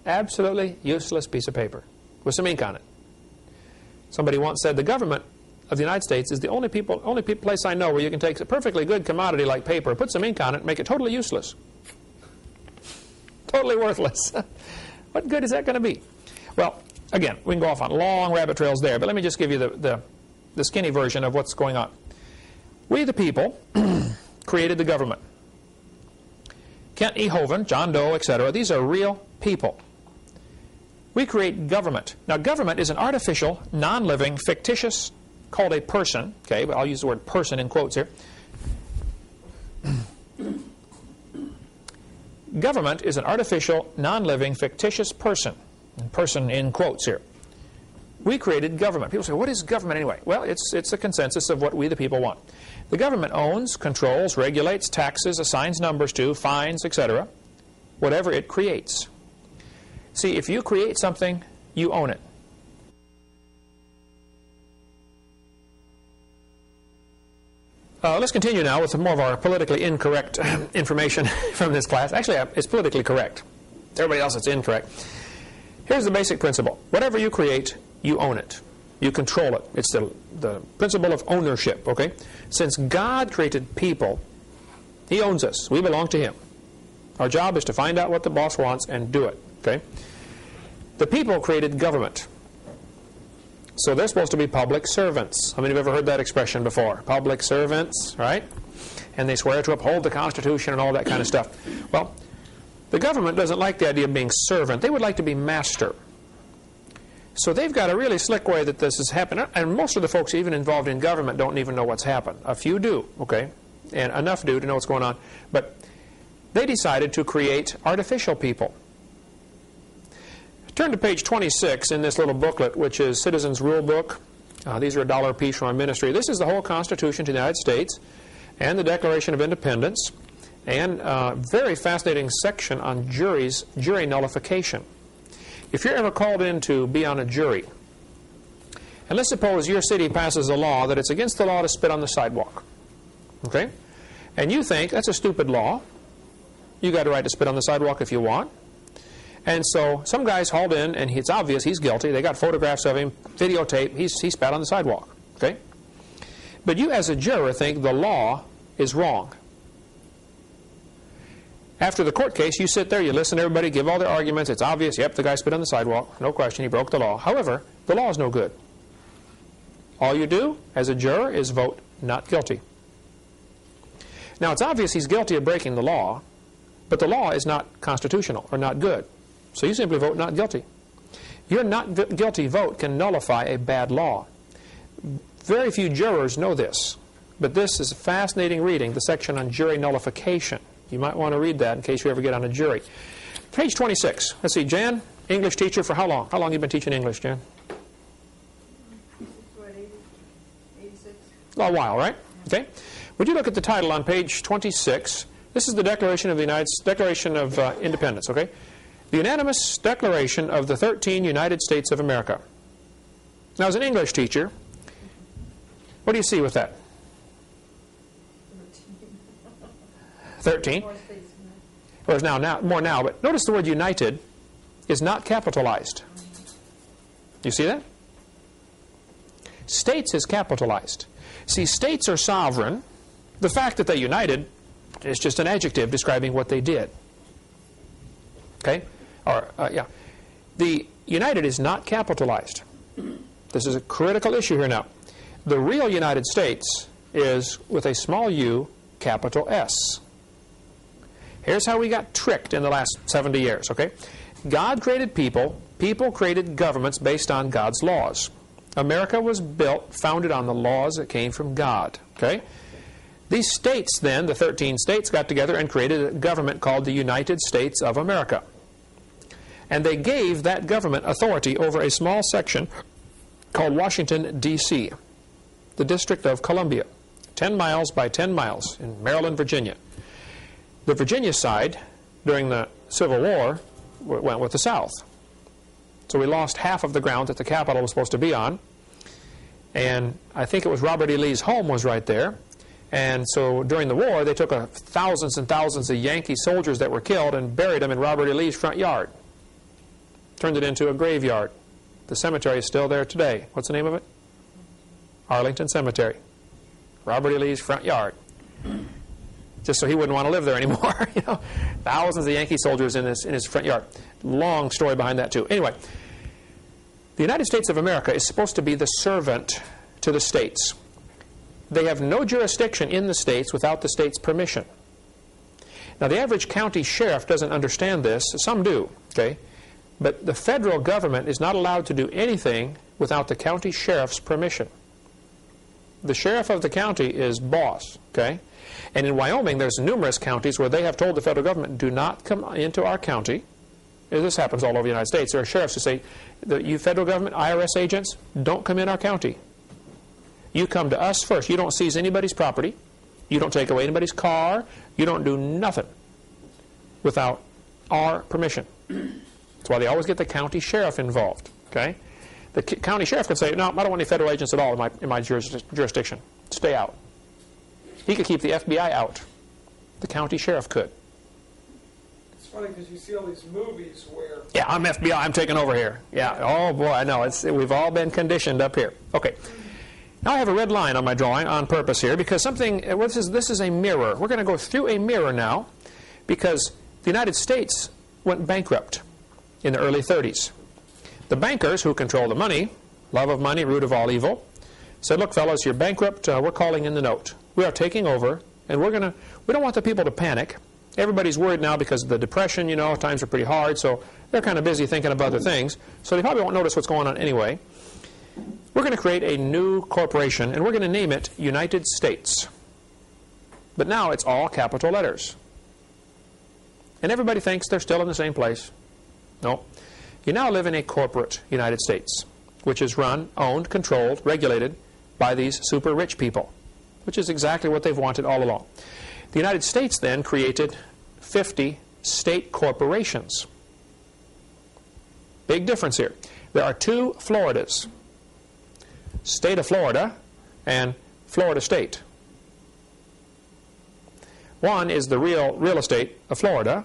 Absolutely useless piece of paper with some ink on it. Somebody once said the government of the United States is the only place I know where you can take a perfectly good commodity like paper, put some ink on it, and make it totally useless. Totally worthless. What good is that going to be? Well, again, we can go off on long rabbit trails there, but let me just give you the skinny version of what's going on. We, the people, created the government. Kent E. Hovind, John Doe, etc. These are real people. We create government. Now, government is an artificial, non-living, fictitious, called a person. Okay, but I'll use the word person in quotes here. Government is an artificial, non-living, fictitious person. And person in quotes here. We created government. People say, what is government anyway? Well, it's a consensus of what we the people want. The government owns, controls, regulates, taxes, assigns numbers to, fines, etc. Whatever it creates. See, if you create something, you own it. Let's continue now with more of our politically incorrect information from this class. Actually, it's politically correct. Everybody else, it's incorrect. Here's the basic principle. Whatever you create, you own it. You control it. It's the principle of ownership, okay? Since God created people, He owns us. We belong to Him. Our job is to find out what the boss wants and do it, okay? The people created government. So they're supposed to be public servants. How many have ever heard that expression before? Public servants, right? And they swear to uphold the Constitution and all that kind of stuff. Well, the government doesn't like the idea of being servant. They would like to be master. So they've got a really slick way that this has happened. And most of the folks even involved in government don't even know what's happened. A few do, okay? And enough do to know what's going on. But they decided to create artificial people. Turn to page 26 in this little booklet, which is Citizens Rule Book. These are $1 a piece from our ministry. This is the whole Constitution to the United States and the Declaration of Independence, and a very fascinating section on jury nullification. If you're ever called in to be on a jury, and let's suppose your city passes a law that it's against the law to spit on the sidewalk, okay? And you think that's a stupid law. You got a right to spit on the sidewalk if you want. And so some guy's hauled in, and it's obvious he's guilty. They got photographs of him, videotape. He spat on the sidewalk, okay? But you as a juror think the law is wrong. After the court case, you sit there, you listen to everybody, give all their arguments. It's obvious, yep, the guy spit on the sidewalk. No question, he broke the law. However, the law is no good. All you do as a juror is vote not guilty. Now, it's obvious he's guilty of breaking the law, but the law is not constitutional or not good. So you simply vote not guilty. Your not guilty vote can nullify a bad law. Very few jurors know this, but this is fascinating reading, the section on jury nullification. You might want to read that in case you ever get on a jury. Page 26. Let's see, Jan, English teacher for how long? How long have you been teaching English, Jan? 86. A while, right? Okay. Would you look at the title on page 26? This is the Declaration of Independence, okay? The unanimous declaration of the 13 United States of America. Now, as an English teacher, what do you see with that? 13. Well, it's more now, but notice the word united is not capitalized. You see that? States is capitalized. See, states are sovereign. The fact that they united is just an adjective describing what they did. Okay? Yeah. The united is not capitalized. This is a critical issue here now. The real United States is with a small u, capital S. Here's how we got tricked in the last 70 years, okay? God created people. People created governments based on God's laws. America was founded on the laws that came from God, okay? These states then, the 13 states, got together and created a government called the United States of America. And they gave that government authority over a small section called Washington, D.C., the District of Columbia, 10 miles by 10 miles in Maryland, Virginia. The Virginia side, during the Civil War, went with the South. So we lost half of the ground that the capital was supposed to be on. And I think it was Robert E. Lee's home was right there. And so during the war, they took thousands and thousands of Yankee soldiers that were killed and buried them in Robert E. Lee's front yard. Turned it into a graveyard. The cemetery is still there today. What's the name of it? Arlington Cemetery. Robert E. Lee's front yard. Just so he wouldn't want to live there anymore. You know, thousands of Yankee soldiers in his front yard. Long story behind that too. Anyway, the United States of America is supposed to be the servant to the states. they have no jurisdiction in the states without the state's permission. Now, the average county sheriff doesn't understand this. Some do, okay? But the federal government is not allowed to do anything without the county sheriff's permission. The sheriff of the county is boss, okay? And in Wyoming, there's numerous counties where they have told the federal government, do not come into our county. This happens all over the United States. There are sheriffs who say, you federal government, IRS agents, don't come in our county. You come to us first. You don't seize anybody's property. You don't take away anybody's car. You don't do nothing without our permission. That's why they always get the county sheriff involved, okay? The county sheriff can say, no, I don't want any federal agents at all in my jurisdiction. Stay out. He could keep the FBI out. The county sheriff could. It's funny because you see all these movies where... Yeah, I'm FBI. I'm taking over here. Yeah. Oh, boy, I know. We've all been conditioned up here. Okay. Now I have a red line on my drawing on purpose here because something... This is a mirror. We're going to go through a mirror now because the United States went bankrupt in the early 30s. The bankers who control the money, love of money, root of all evil, said, look, fellas, you're bankrupt. We're calling in the note. We are taking over, and we don't want the people to panic. Everybody's worried now because of the Depression, you know, times are pretty hard, so they're kind of busy thinking of other things, so they probably won't notice what's going on anyway. We're going to create a new corporation, and we're going to name it United States. But now it's all capital letters. And everybody thinks they're still in the same place. No. You now live in a corporate United States, which is run, owned, controlled, regulated by these super rich people, which is exactly what they've wanted all along. The United States then created 50 state corporations. Big difference here. There are two Floridas, State of Florida and Florida State. One is the real estate of Florida.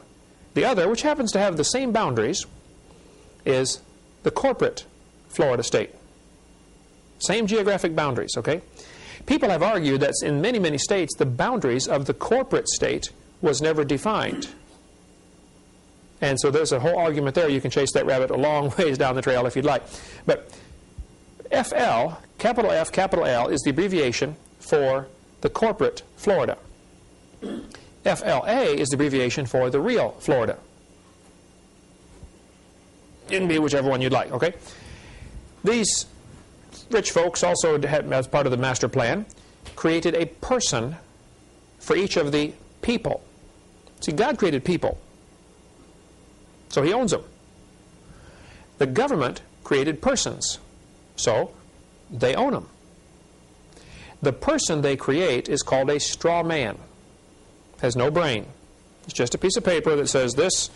The other, which happens to have the same boundaries, is the corporate Florida State. Same geographic boundaries, okay? People have argued that in many, many states, the boundaries of the corporate state was never defined. And so there's a whole argument there. You can chase that rabbit a long ways down the trail if you'd like. But FL, capital F, capital L, is the abbreviation for the corporate Florida. FLA is the abbreviation for the real Florida. It can be whichever one you'd like, okay? These rich folks also, as part of the master plan, created a person for each of the people. See, God created people, so He owns them. The government created persons, so they own them. The person they create is called a straw man. Has no brain. It's just a piece of paper that says this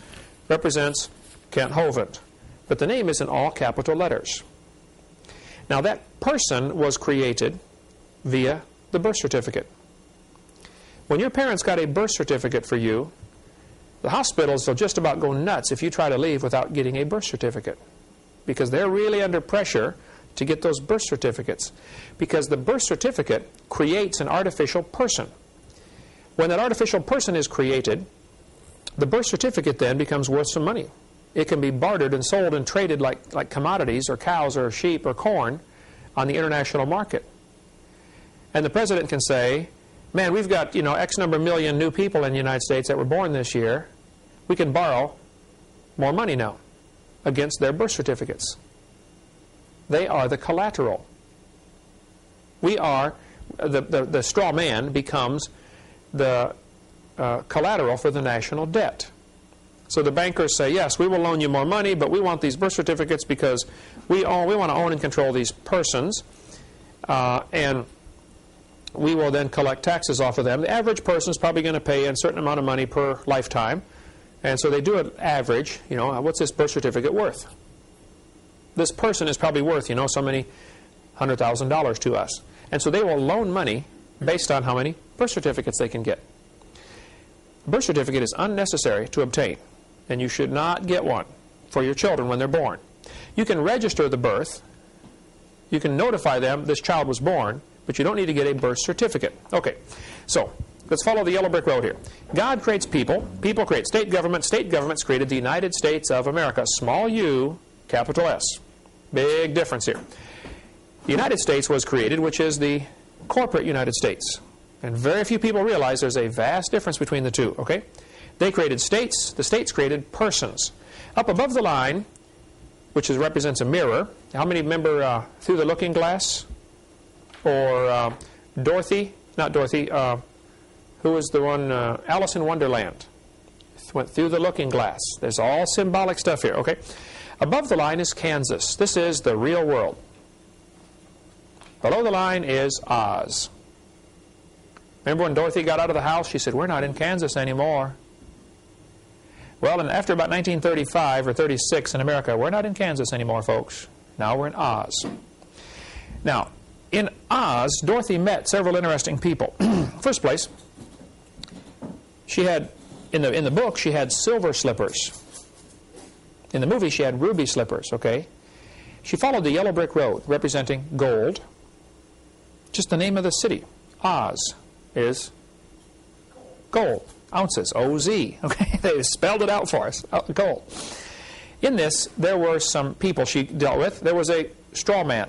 represents Kent Hovind. But the name is in all capital letters. Now that person was created via the birth certificate. When your parents got a birth certificate for you, the hospitals will just about go nuts if you try to leave without getting a birth certificate, because they're really under pressure to get those birth certificates, because the birth certificate creates an artificial person. When that artificial person is created, the birth certificate then becomes worth some money. It can be bartered and sold and traded like commodities or cows or sheep or corn on the international market. And the president can say, man, we've got, you know, X number million new people in the United States that were born this year. We can borrow more money now against their birth certificates. They are the collateral. We are, the straw man becomes the collateral for the national debt. So the bankers say, yes, we will loan you more money, but we want these birth certificates because we want to own and control these persons, and we will then collect taxes off of them. The average person is probably going to pay a certain amount of money per lifetime, and so they do an average. You know, what's this birth certificate worth? This person is probably worth, you know, so many $100,000 to us. And so they will loan money based on how many birth certificates they can get. A birth certificate is unnecessary to obtain, and you should not get one for your children when they're born. You can register the birth. You can notify them this child was born, but you don't need to get a birth certificate. Okay, so let's follow the yellow brick road here. God creates people. People create state government. State governments created the United States of America. Small u, capital S. Big difference here. The United States was created, which is the corporate United States. And very few people realize there's a vast difference between the two, okay? They created states. The states created persons. Up above the line, which represents a mirror. How many remember Through the Looking Glass? Or Dorothy? Not Dorothy. Who was the one? Alice in Wonderland. Went through the looking glass. There's all symbolic stuff here, okay? Above the line is Kansas. This is the real world. Below the line is Oz. Remember when Dorothy got out of the house? She said, we're not in Kansas anymore. Well, and after about 1935 or 36 in America, we're not in Kansas anymore, folks. Now we're in Oz. Now, in Oz, Dorothy met several interesting people. First place, she had, in the book, she had silver slippers. In the movie, she had ruby slippers, okay? She followed the yellow brick road, representing gold. Just the name of the city, Oz, is gold. Ounces, O-Z, okay? They spelled it out for us, gold. In this, there were some people she dealt with. There was a straw man.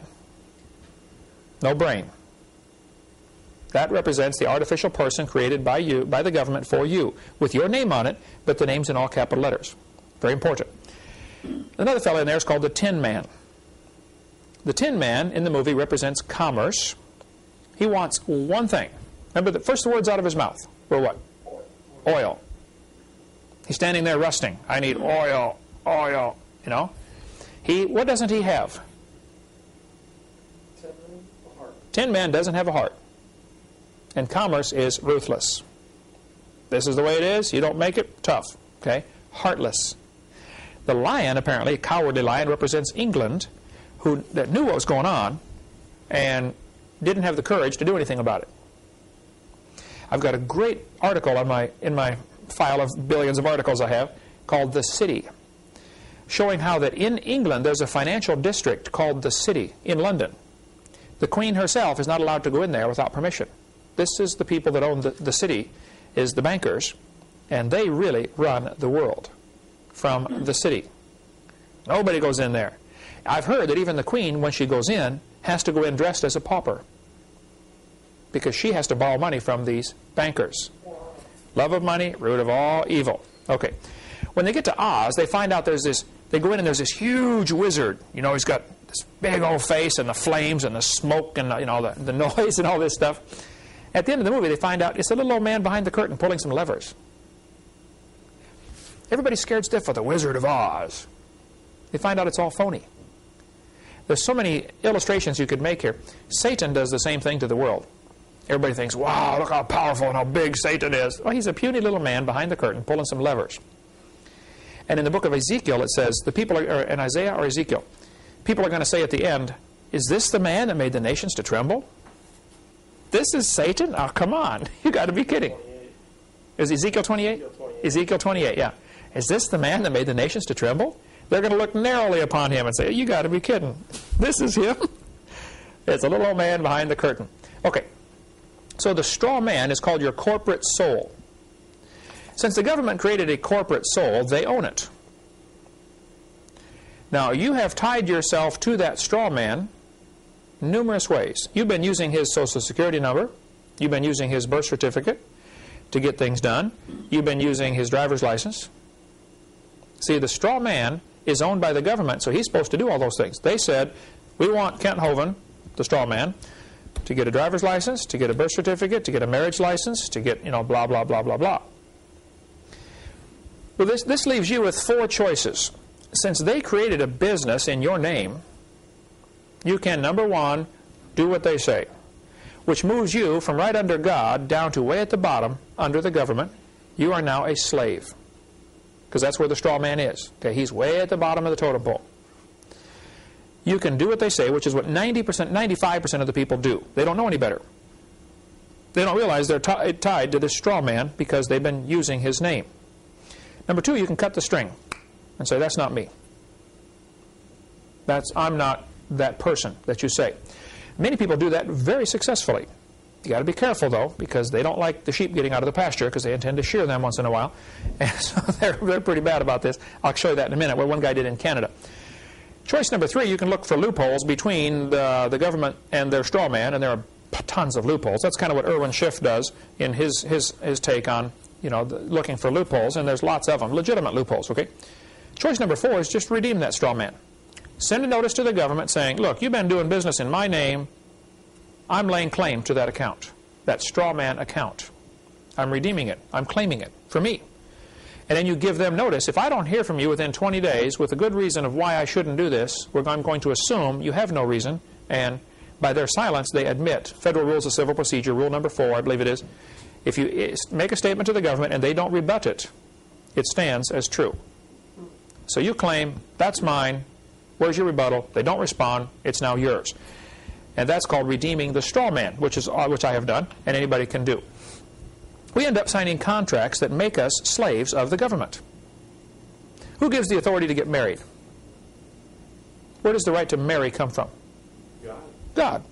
No brain. That represents the artificial person created by you, by the government for you, with your name on it, but the name's in all capital letters. Very important. Another fellow in there is called the Tin Man. The Tin Man in the movie represents commerce. He wants one thing. Remember, the first words out of his mouth were what? Oil. He's standing there rusting. I need oil, oil, you know. What doesn't he have? Tin Man doesn't have a heart. And commerce is ruthless. This is the way it is. You don't make it, tough. Okay? Heartless. The lion, apparently, a cowardly lion, represents England, that knew what was going on and didn't have the courage to do anything about it. I've got a great article in my file of billions of articles I have called The City, showing how that in England there's a financial district called The City in London. The Queen herself is not allowed to go in there without permission. This is the people that own the city, is the bankers, and they really run the world from the city. Nobody goes in there. I've heard that even the Queen, when she goes in, has to go in dressed as a pauper because she has to borrow money from these bankers. Love of money, root of all evil. Okay. When they get to Oz, they find out they go in and there's this huge wizard. You know, he's got this big old face and the flames and the smoke and the noise and all this stuff. At the end of the movie, they find out it's a little old man behind the curtain pulling some levers. Everybody's scared stiff of the Wizard of Oz. They find out it's all phony. There's so many illustrations you could make here. Satan does the same thing to the world. Everybody thinks, wow, look how powerful and how big Satan is. Well, he's a puny little man behind the curtain pulling some levers. And in the book of Ezekiel, it says, the people are, in Isaiah or Ezekiel, people are going to say at the end, is this the man that made the nations to tremble? This is Satan? Oh, come on. You got to be kidding. Is Ezekiel 28? Ezekiel 28, yeah. Is this the man that made the nations to tremble? They're going to look narrowly upon him and say, you got to be kidding. This is him. It's a little old man behind the curtain. Okay. So the straw man is called your corporate soul. Since the government created a corporate soul, they own it. Now, you have tied yourself to that straw man numerous ways. You've been using his Social Security number. You've been using his birth certificate to get things done. You've been using his driver's license. See, the straw man is owned by the government, so he's supposed to do all those things. They said, we want Kent Hovind, the straw man, to get a driver's license, to get a birth certificate, to get a marriage license, to get, blah, blah, blah, blah, blah. Well, this leaves you with four choices. Since they created a business in your name, you can, number one, do what they say, which moves you from right under God down to way at the bottom under the government. You are now a slave, because that's where the straw man is. Okay, he's way at the bottom of the totem pole. You can do what they say, which is what 90%, 95% of the people do. They don't know any better. They don't realize they're tied to this straw man because they've been using his name. Number two, you can cut the string and say, that's not me. I'm not that person that you say. Many people do that very successfully. You got to be careful, though, because they don't like the sheep getting out of the pasture because they intend to shear them once in a while. And so they're pretty bad about this. I'll show you that in a minute, what one guy did in Canada. Choice number three, you can look for loopholes between the government and their straw man, and there are tons of loopholes. That's kind of what Irwin Schiff does in his take on, looking for loopholes, and there's lots of them, legitimate loopholes, okay? Choice number 4 is just redeem that straw man. Send a notice to the government saying, look, you've been doing business in my name. I'm laying claim to that account, that straw man account. I'm redeeming it. I'm claiming it for me. And then you give them notice. If I don't hear from you within 20 days with a good reason of why I shouldn't do this, I'm going to assume you have no reason, and by their silence they admit. Federal Rules of Civil Procedure, rule number 4, I believe it is. If you make a statement to the government and they don't rebut it, it stands as true. So you claim, that's mine, where's your rebuttal? They don't respond, it's now yours. And that's called redeeming the straw man, which I have done, and anybody can do. We end up signing contracts that make us slaves of the government. Who gives the authority to get married? Where does the right to marry come from? God. God.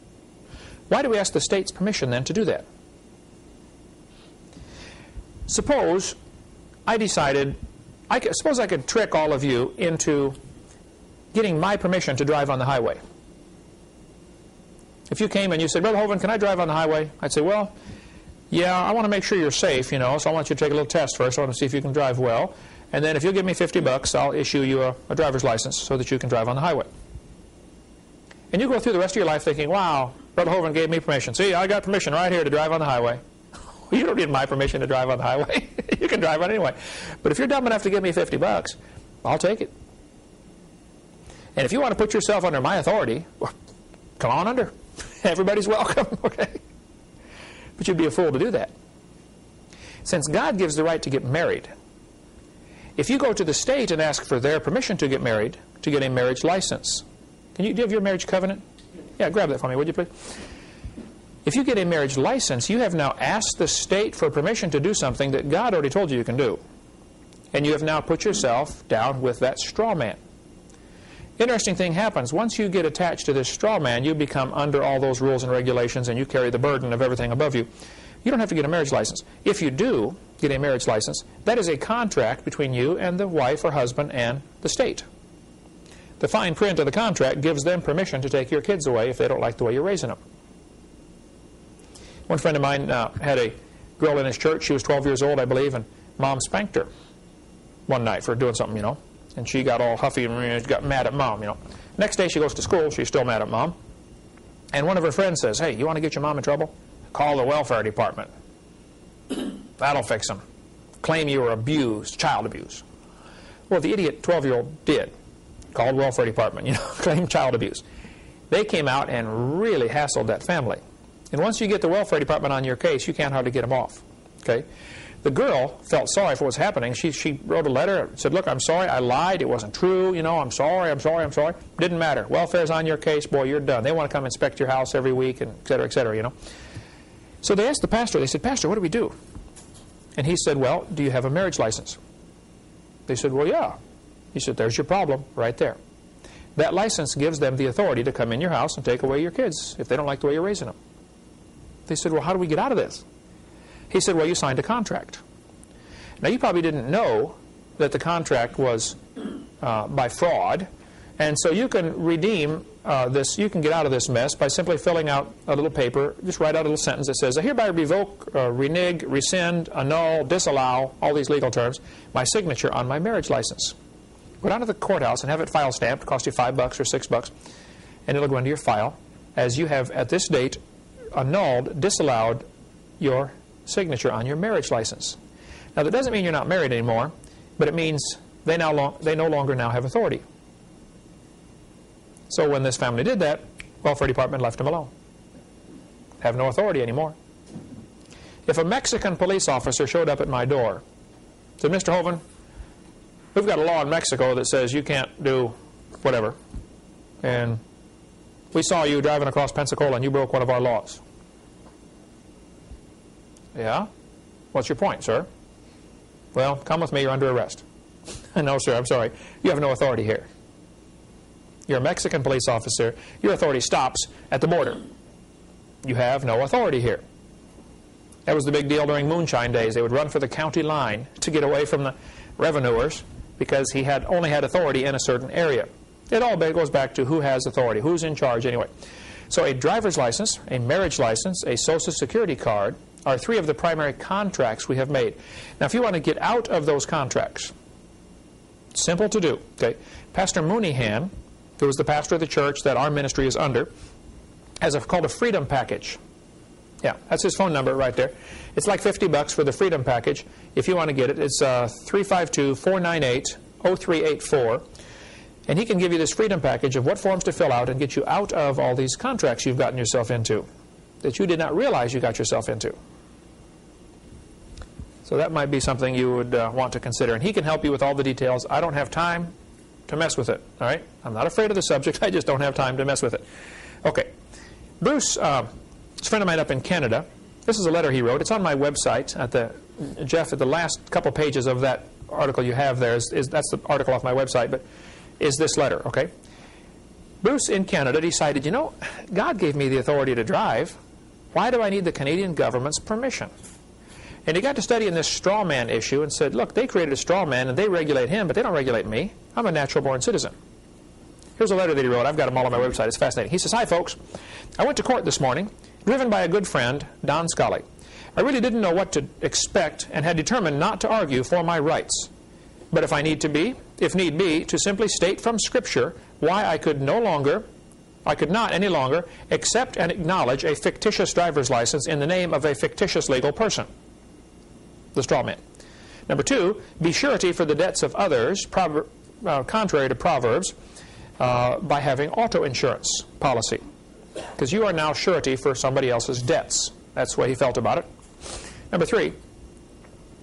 Why do we ask the state's permission then to do that? Suppose I decided, suppose I could trick all of you into getting my permission to drive on the highway. If you came and you said, Brother Hovind, can I drive on the highway? I'd say, well, yeah, I want to make sure you're safe, so I want you to take a little test first. I want to see if you can drive well. And then if you'll give me $50, I'll issue you a driver's license so that you can drive on the highway. And you go through the rest of your life thinking, wow, Brother Hovind gave me permission. See, I got permission right here to drive on the highway. You don't need my permission to drive on the highway. You can drive on anyway. But if you're dumb enough to give me $50, I'll take it. And if you want to put yourself under my authority, well, come on under. Everybody's welcome, okay? But you'd be a fool to do that. Since God gives the right to get married, if you go to the state and ask for their permission to get married, to get a marriage license, do you have your marriage covenant? Yeah, grab that for me, would you please? If you get a marriage license, you have now asked the state for permission to do something that God already told you you can do. And you have now put yourself down with that straw man. Interesting thing happens. Once you get attached to this straw man, you become under all those rules and regulations, and you carry the burden of everything above you. You don't have to get a marriage license. If you do get a marriage license, that is a contract between you and the wife or husband and the state. The fine print of the contract gives them permission to take your kids away if they don't like the way you're raising them. One friend of mine had a girl in his church. She was 12 years old, I believe, and Mom spanked her one night for doing something, And she got all huffy and got mad at Mom, Next day she goes to school. She's still mad at Mom. And one of her friends says, hey, you want to get your mom in trouble? Call the welfare department. That'll fix them. Claim you were abused, child abuse. Well, the idiot 12-year-old did. Called welfare department, claimed child abuse. They came out and really hassled that family. And once you get the welfare department on your case, you can't hardly get them off. Okay? The girl felt sorry for what's happening. She wrote a letter, said, look, I'm sorry, I lied, it wasn't true, I'm sorry. Didn't matter. Welfare's on your case, boy, you're done. They want to come inspect your house every week, and et cetera, So they asked the pastor, they said, Pastor, what do we do? And he said, well, do you have a marriage license? They said, well, yeah. He said, there's your problem right there. That license gives them the authority to come in your house and take away your kids if they don't like the way you're raising them. They said, well, how do we get out of this? He said, well, you signed a contract. Now, you probably didn't know that the contract was by fraud, and so you can redeem this, you can get out of this mess by simply filling out a little paper, just write out a little sentence that says, I hereby revoke, renege, rescind, annul, disallow, all these legal terms, my signature on my marriage license. Go down to the courthouse and have it file stamped, cost you $5 or $6, and it'll go into your file as you have, at this date, annulled, disallowed your signature on your marriage license. Now, that doesn't mean you're not married anymore, but it means they no longer now have authority. So when this family did that, welfare department left them alone. Have no authority anymore. If a Mexican police officer showed up at my door, said, Mr. Hovind, we've got a law in Mexico that says you can't do whatever, and we saw you driving across Pensacola and you broke one of our laws. Yeah? What's your point, sir? Well, come with me, you're under arrest. No, sir, I'm sorry. You have no authority here. You're a Mexican police officer. Your authority stops at the border. You have no authority here. That was the big deal during moonshine days. They would run for the county line to get away from the revenuers because he only had authority in a certain area. It all goes back to who has authority, who's in charge anyway. So a driver's license, a marriage license, a Social Security card are three of the primary contracts we have made. Now, if you want to get out of those contracts, simple to do. Okay, Pastor Mooneyhan, who was the pastor of the church that our ministry is under, has called a freedom package. Yeah, that's his phone number right there. It's like $50 for the freedom package. If you want to get it, it's 352-498-0384. And he can give you this freedom package of what forms to fill out and get you out of all these contracts you've gotten yourself into that you did not realize you got yourself into. So that might be something you would want to consider. And he can help you with all the details. I don't have time to mess with it. All right? I'm not afraid of the subject. I just don't have time to mess with it. Okay. Bruce, a friend of mine up in Canada. This is a letter he wrote. It's on my website. Jeff, at the last couple pages of that article you have there, that's the article off my website, but is this letter, okay? Bruce in Canada decided, you know, God gave me the authority to drive. Why do I need the Canadian government's permission? And he got to studying this straw man issue and said, look, they created a straw man and they regulate him, but they don't regulate me. I'm a natural-born citizen. Here's a letter that he wrote. I've got them all on my website. It's fascinating. He says, hi, folks. I went to court this morning, driven by a good friend, Don Scully. I really didn't know what to expect and had determined not to argue for my rights. But if need be, to simply state from Scripture why I could not any longer accept and acknowledge a fictitious driver's license in the name of a fictitious legal person, the straw man. Number two, be surety for the debts of others, contrary to Proverbs, by having auto insurance policy. Because you are now surety for somebody else's debts. That's the way he felt about it. Number three,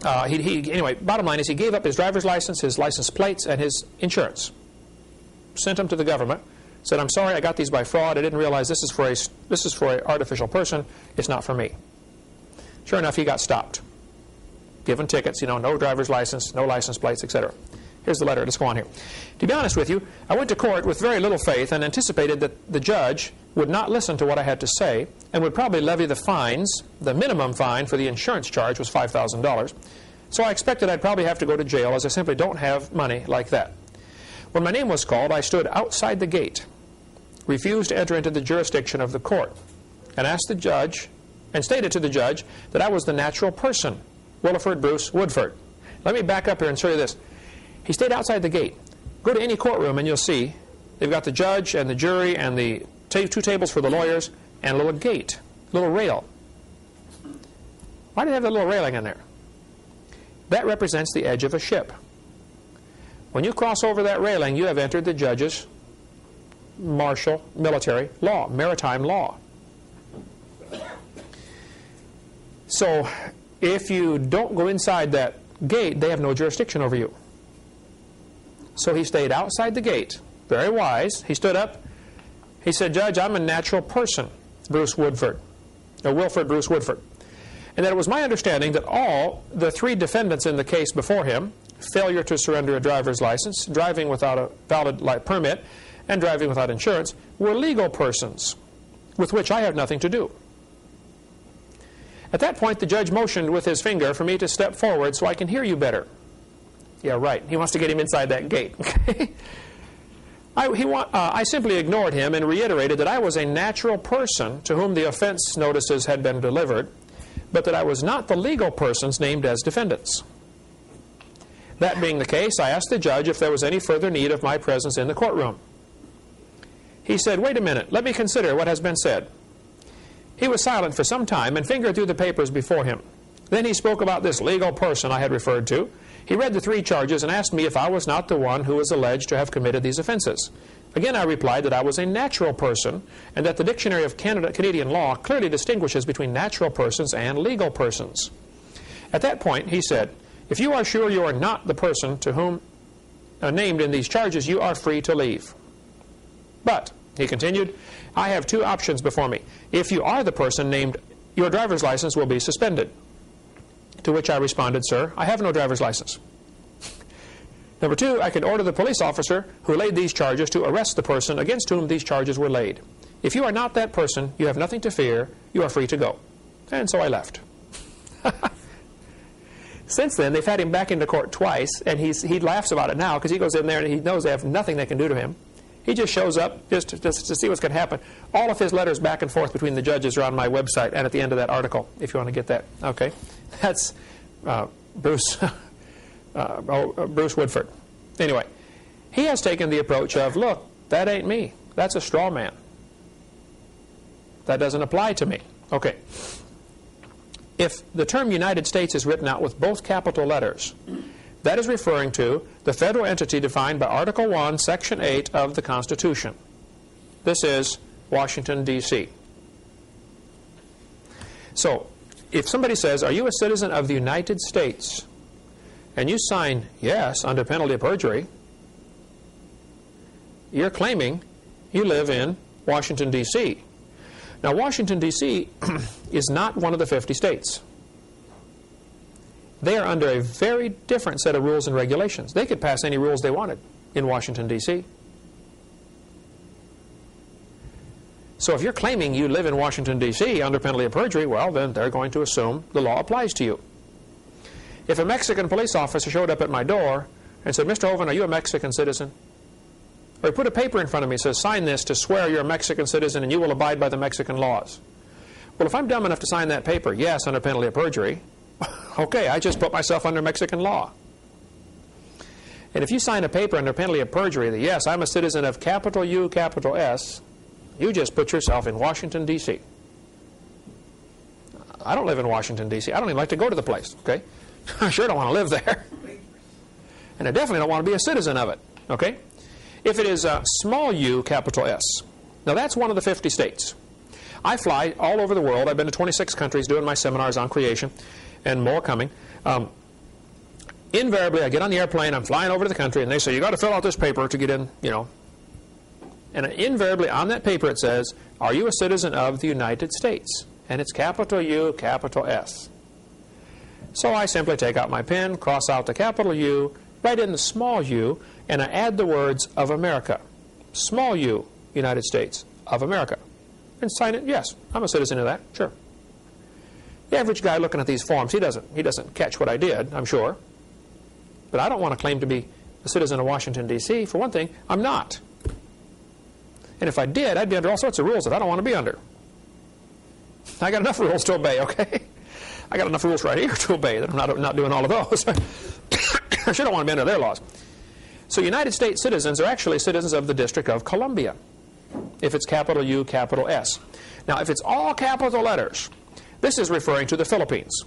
anyway, bottom line is he gave up his driver's license, his license plates, and his insurance. Sent them to the government. Said, I'm sorry, I got these by fraud. I didn't realize this is for an artificial person. It's not for me. Sure enough, he got stopped. Given tickets, no driver's license, no license plates, etc. Here's the letter. Let's go on here. To be honest with you, I went to court with very little faith and anticipated that the judge would not listen to what I had to say and would probably levy the fines. The minimum fine for the insurance charge was $5,000. So I expected I'd probably have to go to jail, as I simply don't have money like that. When my name was called, I stood outside the gate, refused to enter into the jurisdiction of the court, and stated to the judge that I was the natural person, Williford Bruce Woodford. Let me back up here and show you this. He stayed outside the gate. Go to any courtroom and you'll see they've got the judge and the jury and the two tables for the lawyers and a little gate, a little rail. Why do they have that little railing in there? That represents the edge of a ship. When you cross over that railing, you have entered the judge's martial military law, maritime law. So if you don't go inside that gate, they have no jurisdiction over you. So he stayed outside the gate, very wise. He stood up. He said, Judge, I'm a natural person, Wilford Bruce Woodford. And that it was my understanding that all the three defendants in the case before him, failure to surrender a driver's license, driving without a valid permit, and driving without insurance, were legal persons with which I have nothing to do. At that point, the judge motioned with his finger for me to step forward so I can hear you better. Yeah, right. He wants to get him inside that gate. I simply ignored him and reiterated that I was a natural person to whom the offense notices had been delivered, but that I was not the legal persons named as defendants. That being the case, I asked the judge if there was any further need of my presence in the courtroom. He said, wait a minute, let me consider what has been said. He was silent for some time and fingered through the papers before him. Then he spoke about this legal person I had referred to. He read the three charges and asked me if I was not the one who was alleged to have committed these offenses. Again, I replied that I was a natural person and that the Dictionary of Canadian law clearly distinguishes between natural persons and legal persons. At that point, he said, if you are sure you are not the person to whom named in these charges, you are free to leave. But, he continued, I have two options before me. If you are the person named, your driver's license will be suspended. To which I responded, sir, I have no driver's license. Number two, I can order the police officer who laid these charges to arrest the person against whom these charges were laid. If you are not that person, you have nothing to fear. You are free to go. And so I left. Since then, they've had him back into court twice, and he laughs about it now because he goes in there and he knows they have nothing they can do to him. He just shows up just to see what's going to happen. All of his letters back and forth between the judges are on my website and at the end of that article, if you want to get that. Okay, that's Bruce Woodford. Anyway, he has taken the approach of, look, that ain't me. That's a straw man. That doesn't apply to me. Okay. If the term United States is written out with both capital letters, that is referring to the federal entity defined by Article 1, Section 8 of the Constitution. This is Washington, D.C. So, if somebody says, are you a citizen of the United States? And you sign yes under penalty of perjury, you're claiming you live in Washington, D.C. Now, Washington, D.C. is not one of the 50 states. They are under a very different set of rules and regulations. They could pass any rules they wanted in Washington, D.C. So if you're claiming you live in Washington, D.C. under penalty of perjury, well, then they're going to assume the law applies to you. If a Mexican police officer showed up at my door and said, Mr. Hovind, are you a Mexican citizen? Or he put a paper in front of me and says, sign this to swear you're a Mexican citizen and you will abide by the Mexican laws. Well, if I'm dumb enough to sign that paper, yes, under penalty of perjury, okay, I just put myself under Mexican law. And if you sign a paper under penalty of perjury that, yes, I'm a citizen of capital U, capital S, you just put yourself in Washington, D.C. I don't live in Washington, D.C. I don't even like to go to the place, okay? I sure don't want to live there. And I definitely don't want to be a citizen of it, okay? If it is small u, capital S, now that's one of the 50 states. I fly all over the world. I've been to 26 countries doing my seminars on creation, and more coming. Invariably, I get on the airplane, I'm flying over to the country, and they say, you got to fill out this paper to get in, you know. And invariably on that paper it says, are you a citizen of the United States? And it's capital U, capital S. So I simply take out my pen, cross out the capital U, write in the small u, and I add the words of America. Small u, United States of America. And sign it, yes, I'm a citizen of that, sure. The average guy looking at these forms, he doesn't catch what I did, I'm sure. But I don't want to claim to be a citizen of Washington, D.C. For one thing, I'm not. And if I did, I'd be under all sorts of rules that I don't want to be under. I got enough rules to obey, okay? I got enough rules right here to obey that I'm not doing all of those. I sure don't want to be under their laws. So United States citizens are actually citizens of the District of Columbia, if it's capital U, capital S. Now, if it's all capital letters, this is referring to the Philippines.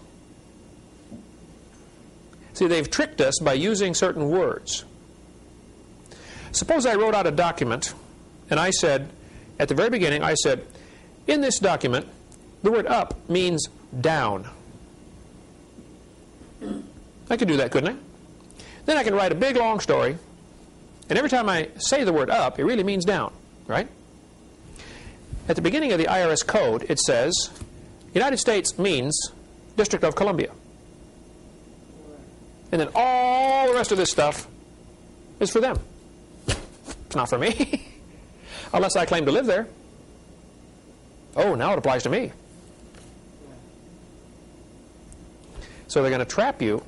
See, they've tricked us by using certain words. Suppose I wrote out a document, and I said, at the very beginning, I said, in this document, the word up means down. I could do that, couldn't I? Then I can write a big, long story, and every time I say the word up, it really means down, right? At the beginning of the IRS code, it says, United States means District of Columbia. And then all the rest of this stuff is for them. It's not for me. Unless I claim to live there. Oh, now it applies to me. So they're going to trap you.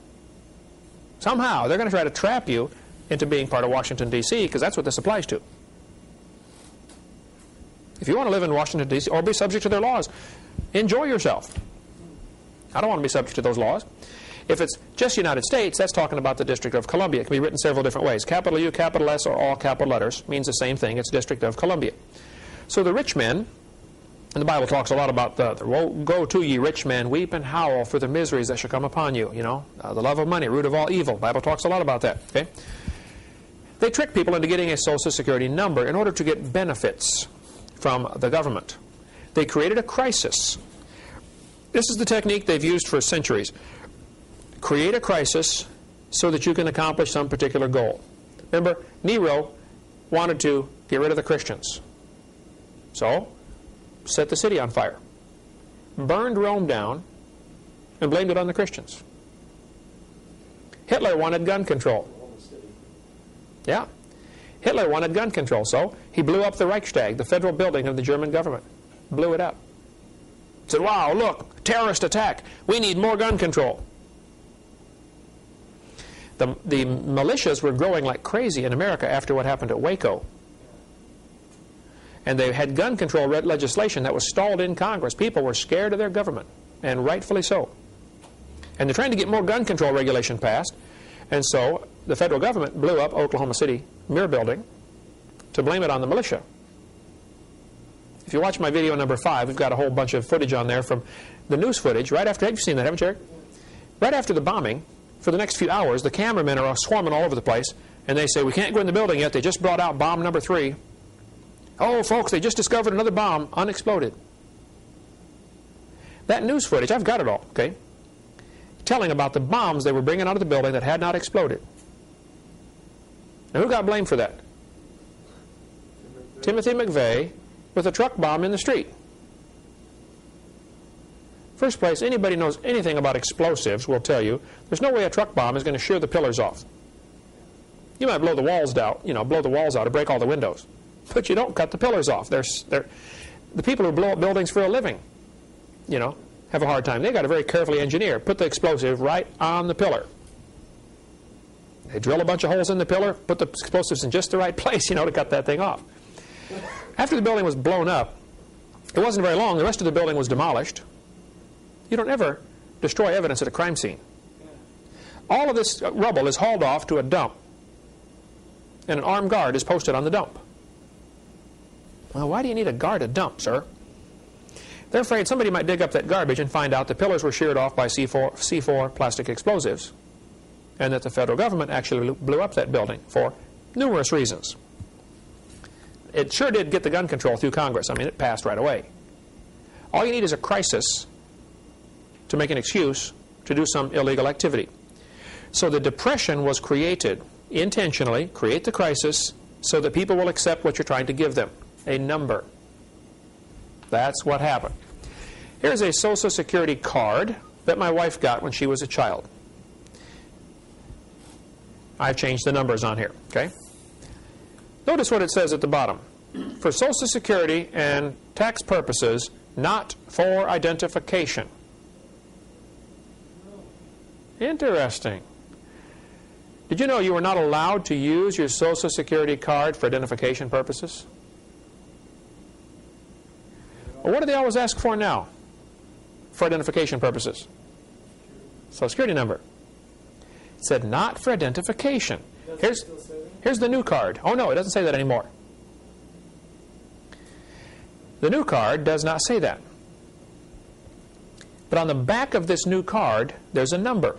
Somehow, they're going to try to trap you into being part of Washington, D.C., because that's what this applies to. If you want to live in Washington, D.C., or be subject to their laws, enjoy yourself. I don't want to be subject to those laws. If it's just United States, that's talking about the District of Columbia. It can be written several different ways. Capital U, capital S, or all capital letters means the same thing. It's District of Columbia. So the rich men, and the Bible talks a lot about woe go to ye rich men, weep and howl for the miseries that shall come upon you. You know, the love of money, root of all evil. The Bible talks a lot about that. Okay? They trick people into getting a Social Security number in order to get benefits from the government. They created a crisis. This is the technique they've used for centuries. Create a crisis so that you can accomplish some particular goal. Remember, Nero wanted to get rid of the Christians. So, set the city on fire. Burned Rome down and blamed it on the Christians. Hitler wanted gun control. Yeah. Hitler wanted gun control, so he blew up the Reichstag, the federal building of the German government. Blew it up. Said, wow, look, terrorist attack. We need more gun control. The militias were growing like crazy in America after what happened at Waco. And they had gun control legislation that was stalled in Congress. People were scared of their government, and rightfully so. And they're trying to get more gun control regulation passed. And so the federal government blew up Oklahoma City Mirror Building to blame it on the militia. If you watch my video number 5, we've got a whole bunch of footage on there from the news footage. Right after, have you seen that, haven't you, Eric? Right after the bombing, for the next few hours, the cameramen are swarming all over the place, and they say, we can't go in the building yet. They just brought out bomb number 3. Oh, folks, they just discovered another bomb, unexploded. That news footage, I've got it all, okay? Telling about the bombs they were bringing out of the building that had not exploded. Now, who got blamed for that? Timothy McVeigh with a truck bomb in the street. First place, anybody knows anything about explosives will tell you there's no way a truck bomb is going to shear the pillars off. You might blow the walls out, blow the walls out or break all the windows, but you don't cut the pillars off. The people who blow up buildings for a living, have a hard time. They've got to very carefully engineer, put the explosive right on the pillar. They drill a bunch of holes in the pillar, put the explosives in just the right place, to cut that thing off. After the building was blown up, it wasn't very long. The rest of the building was demolished. You don't ever destroy evidence at a crime scene. All of this rubble is hauled off to a dump, and an armed guard is posted on the dump. Well, why do you need a guard at dump, sir? They're afraid somebody might dig up that garbage and find out the pillars were sheared off by C4 plastic explosives, and that the federal government actually blew up that building for numerous reasons. It sure did get the gun control through Congress. I mean, it passed right away. All you need is a crisis to make an excuse to do some illegal activity. So the Depression was created intentionally, create the crisis, so that people will accept what you're trying to give them, a number. That's what happened. Here's a Social Security card that my wife got when she was a child. I've changed the numbers on here, okay? Notice what it says at the bottom. For Social Security and tax purposes, not for identification. Interesting. Did you know you were not allowed to use your Social Security card for identification purposes? Well, what do they always ask for now for identification purposes? Social Security number. It said not for identification. Here's the new card. Oh no, it doesn't say that anymore. The new card does not say that. But on the back of this new card, there's a number.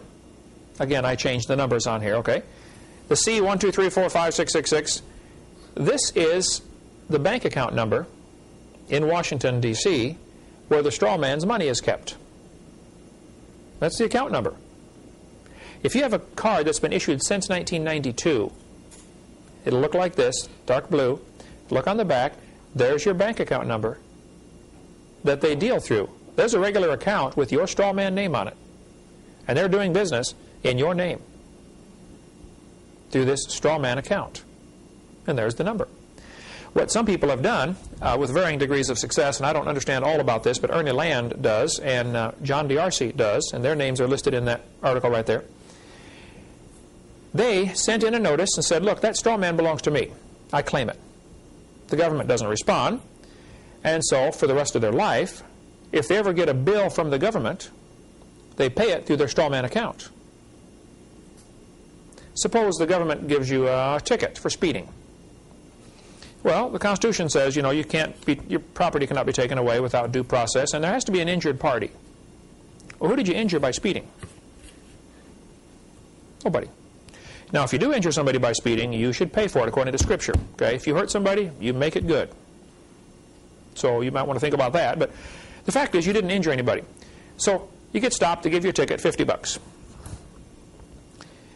Again, I changed the numbers on here, okay? The C123456666. This is the bank account number in Washington, D.C., where the straw man's money is kept. That's the account number. If you have a card that's been issued since 1992, it'll look like this, dark blue. Look on the back. There's your bank account number that they deal through. There's a regular account with your straw man name on it. And they're doing business in your name through this straw man account. And there's the number. What some people have done, with varying degrees of success, and I don't understand all about this, but Ernie Land does, and John D'Arcy does, and their names are listed in that article right there. They sent in a notice and said, look, that straw man belongs to me. I claim it. The government doesn't respond, and so for the rest of their life, if they ever get a bill from the government, they pay it through their straw man account. Suppose the government gives you a ticket for speeding. Well, the Constitution says, you can't be, your property cannot be taken away without due process, and there has to be an injured party. Well, who did you injure by speeding? Nobody. Now, if you do injure somebody by speeding, you should pay for it according to Scripture. Okay? If you hurt somebody, you make it good. So you might want to think about that. But the fact is, you didn't injure anybody. So you get stopped, they give you a ticket, $50.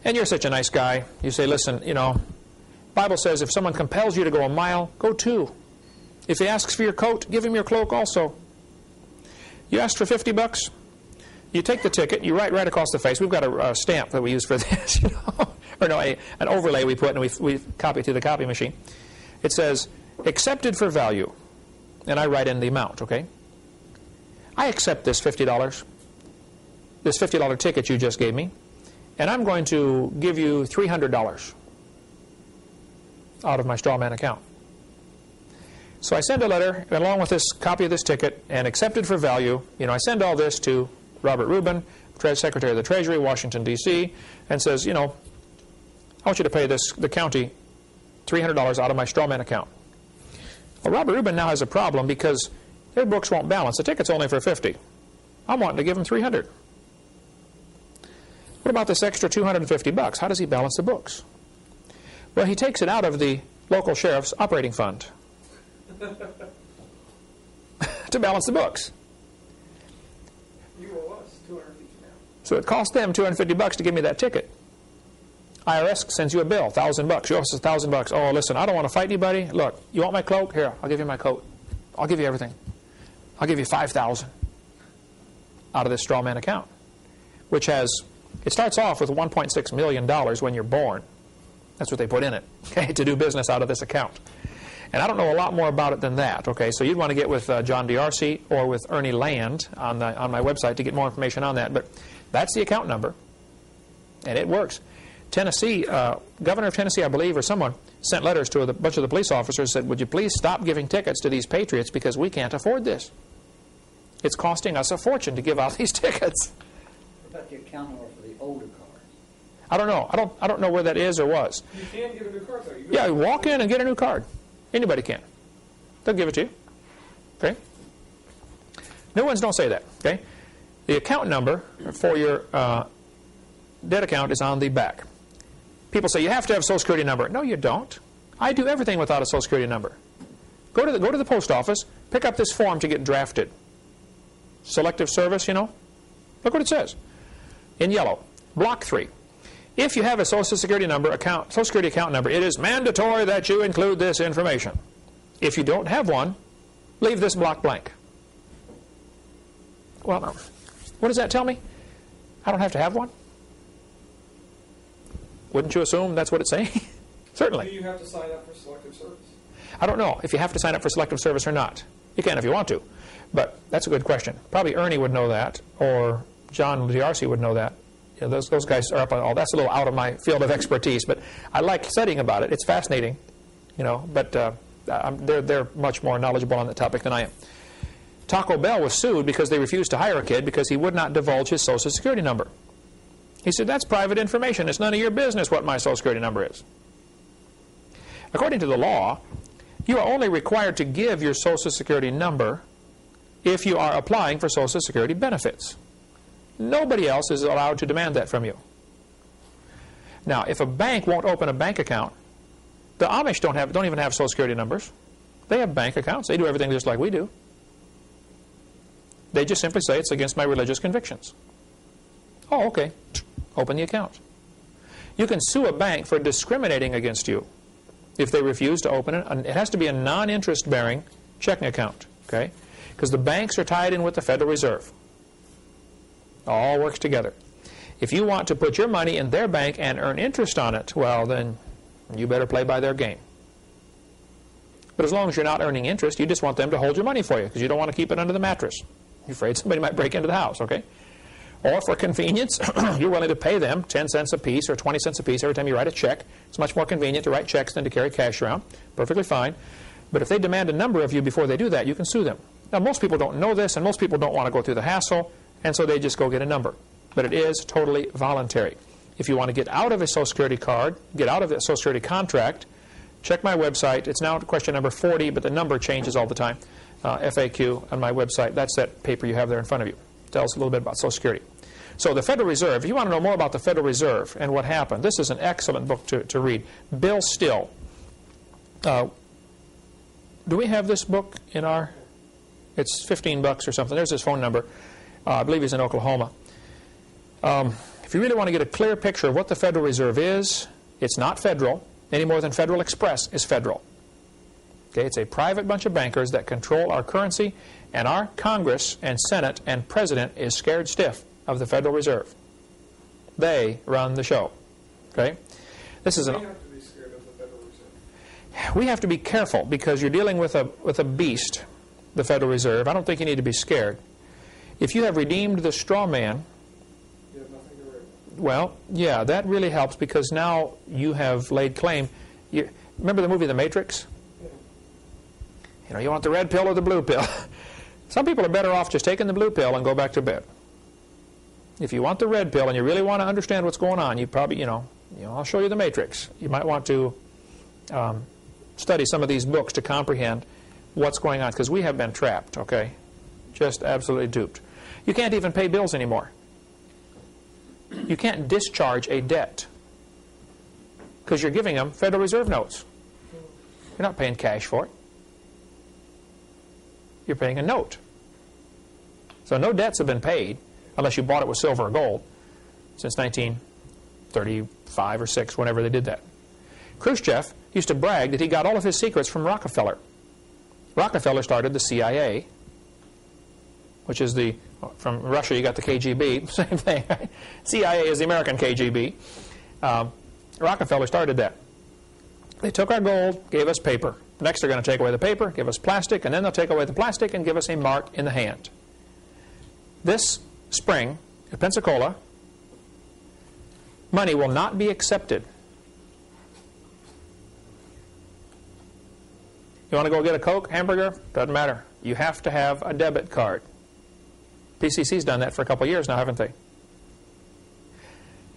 And you're such a nice guy. You say, listen, Bible says if someone compels you to go a mile, go 2. If he asks for your coat, give him your cloak also. You asked for $50. You take the ticket, you write right across the face. We've got a stamp that we use for this, or no, an overlay we put, and we copy it to the copy machine. It says, accepted for value. And I write in the amount, okay? I accept this $50, this $50 ticket you just gave me, and I'm going to give you $300 out of my straw man account. So I send a letter along with this copy of this ticket and accepted for value. You know, I send all this to Robert Rubin, Secretary of the Treasury, Washington, D.C., and says, you know, I want you to pay the county $300 out of my strawman account. Well, Robert Rubin now has a problem because their books won't balance. The ticket's only for $50. I'm wanting to give him $300. What about this extra $250? How does he balance the books? Well, he takes it out of the local sheriff's operating fund to balance the books. You owe us $250 now. So it cost them $250 to give me that ticket. IRS sends you a bill, $1,000. You owe us $1,000. Oh, listen, I don't want to fight anybody. Look, you want my cloak? Here, I'll give you my coat. I'll give you everything. I'll give you $5,000 out of this straw man account, which has, it starts off with $1.6 million when you're born. That's what they put in it, okay, to do business out of this account. And I don't know a lot more about it than that, okay? So you'd want to get with John D'Arcy or with Ernie Land on my website to get more information on that. But that's the account number, and it works. Tennessee, Governor of Tennessee, I believe, or someone, sent letters to a bunch of the police officers, said, would you please stop giving tickets to these patriots because we can't afford this. It's costing us a fortune to give out these tickets. What about the account number for the older cards? I don't know. I don't know where that is or was. You can get a new card, though. Yeah, walk in and get a new card. Anybody can. They'll give it to you. Okay? New ones don't say that. Okay? The account number for your debt account is on the back. People say you have to have a Social Security number. No, you don't. I do everything without a Social Security number. Go to the post office, pick up this form to get drafted. Selective service, you know. Look what it says in yellow. Block 3. If you have a Social Security number Social Security account number, it is mandatory that you include this information. If you don't have one, leave this block blank. Well, no. What does that tell me? I don't have to have one? Wouldn't you assume that's what it's saying? Certainly. Do you have to sign up for selective service? I don't know if you have to sign up for selective service or not. You can if you want to. But that's a good question. Probably Ernie would know that, or John D'Arcy would know that. You know, those guys are up on all. That's a little out of my field of expertise, but I like studying about it. It's fascinating, you know. But they're much more knowledgeable on the topic than I am. Taco Bell was sued because they refused to hire a kid because he would not divulge his Social Security number. He said, that's private information. It's none of your business what my Social Security number is. According to the law, you are only required to give your Social Security number if you are applying for Social Security benefits. Nobody else is allowed to demand that from you. Now, if a bank won't open a bank account, the Amish don't even have Social Security numbers. They have bank accounts. They do everything just like we do. They just simply say it's against my religious convictions. Oh, okay. Open the account. You can sue a bank for discriminating against you if they refuse to open it. It has to be a non-interest bearing checking account, okay? Because the banks are tied in with the Federal Reserve. It all works together. If you want to put your money in their bank and earn interest on it, well, then you better play by their game. But as long as you're not earning interest, you just want them to hold your money for you because you don't want to keep it under the mattress. You're afraid somebody might break into the house, okay? Or for convenience, you're willing to pay them 10 cents a piece or 20 cents a piece every time you write a check. It's much more convenient to write checks than to carry cash around. Perfectly fine. But if they demand a number of you before they do that, you can sue them. Now, most people don't know this, and most people don't want to go through the hassle, and so they just go get a number. But it is totally voluntary. If you want to get out of a Social Security card, get out of a Social Security contract, check my website. It's now question number 40, but the number changes all the time. FAQ on my website. That's that paper you have there in front of you. It tells a little bit about Social Security. So the Federal Reserve, if you want to know more about the Federal Reserve and what happened, this is an excellent book to read. Bill Still. Do we have this book in our... It's $15 or something. There's his phone number. I believe he's in Oklahoma. If you really want to get a clear picture of what the Federal Reserve is, it's not federal, any more than Federal Express is federal. Okay, it's a private bunch of bankers that control our currency, and our Congress and Senate and President is scared stiff of the Federal Reserve. They run the show. Okay? This is We have to be scared of the Federal Reserve. We have to be careful because you're dealing with a beast, the Federal Reserve. I don't think you need to be scared. If you have redeemed the straw man, You have nothing to worry about. well, yeah, that really helps because now you have laid claim. Remember the movie The Matrix? Yeah. You want the red pill or the blue pill? Some people are better off just taking the blue pill and go back to bed. If you want the red pill and you really want to understand what's going on, you probably, I'll show you the matrix. You might want to study some of these books to comprehend what's going on, because we have been trapped, okay? Just absolutely duped. You can't even pay bills anymore. You can't discharge a debt because you're giving them Federal Reserve notes. You're not paying cash for it. You're paying a note. So no debts have been paid unless you bought it with silver or gold since 1935 or 6, whenever they did that. Khrushchev used to brag that he got all of his secrets from Rockefeller. Rockefeller started the CIA, which is from Russia you got the KGB, same thing, right? CIA is the American KGB. Rockefeller started that. They took our gold, gave us paper. Next they're going to take away the paper, give us plastic, and then they'll take away the plastic and give us a mark in the hand. This spring at Pensacola, money will not be accepted. You want to go get a Coke, hamburger? Doesn't matter. You have to have a debit card. PCC's done that for a couple of years now, haven't they?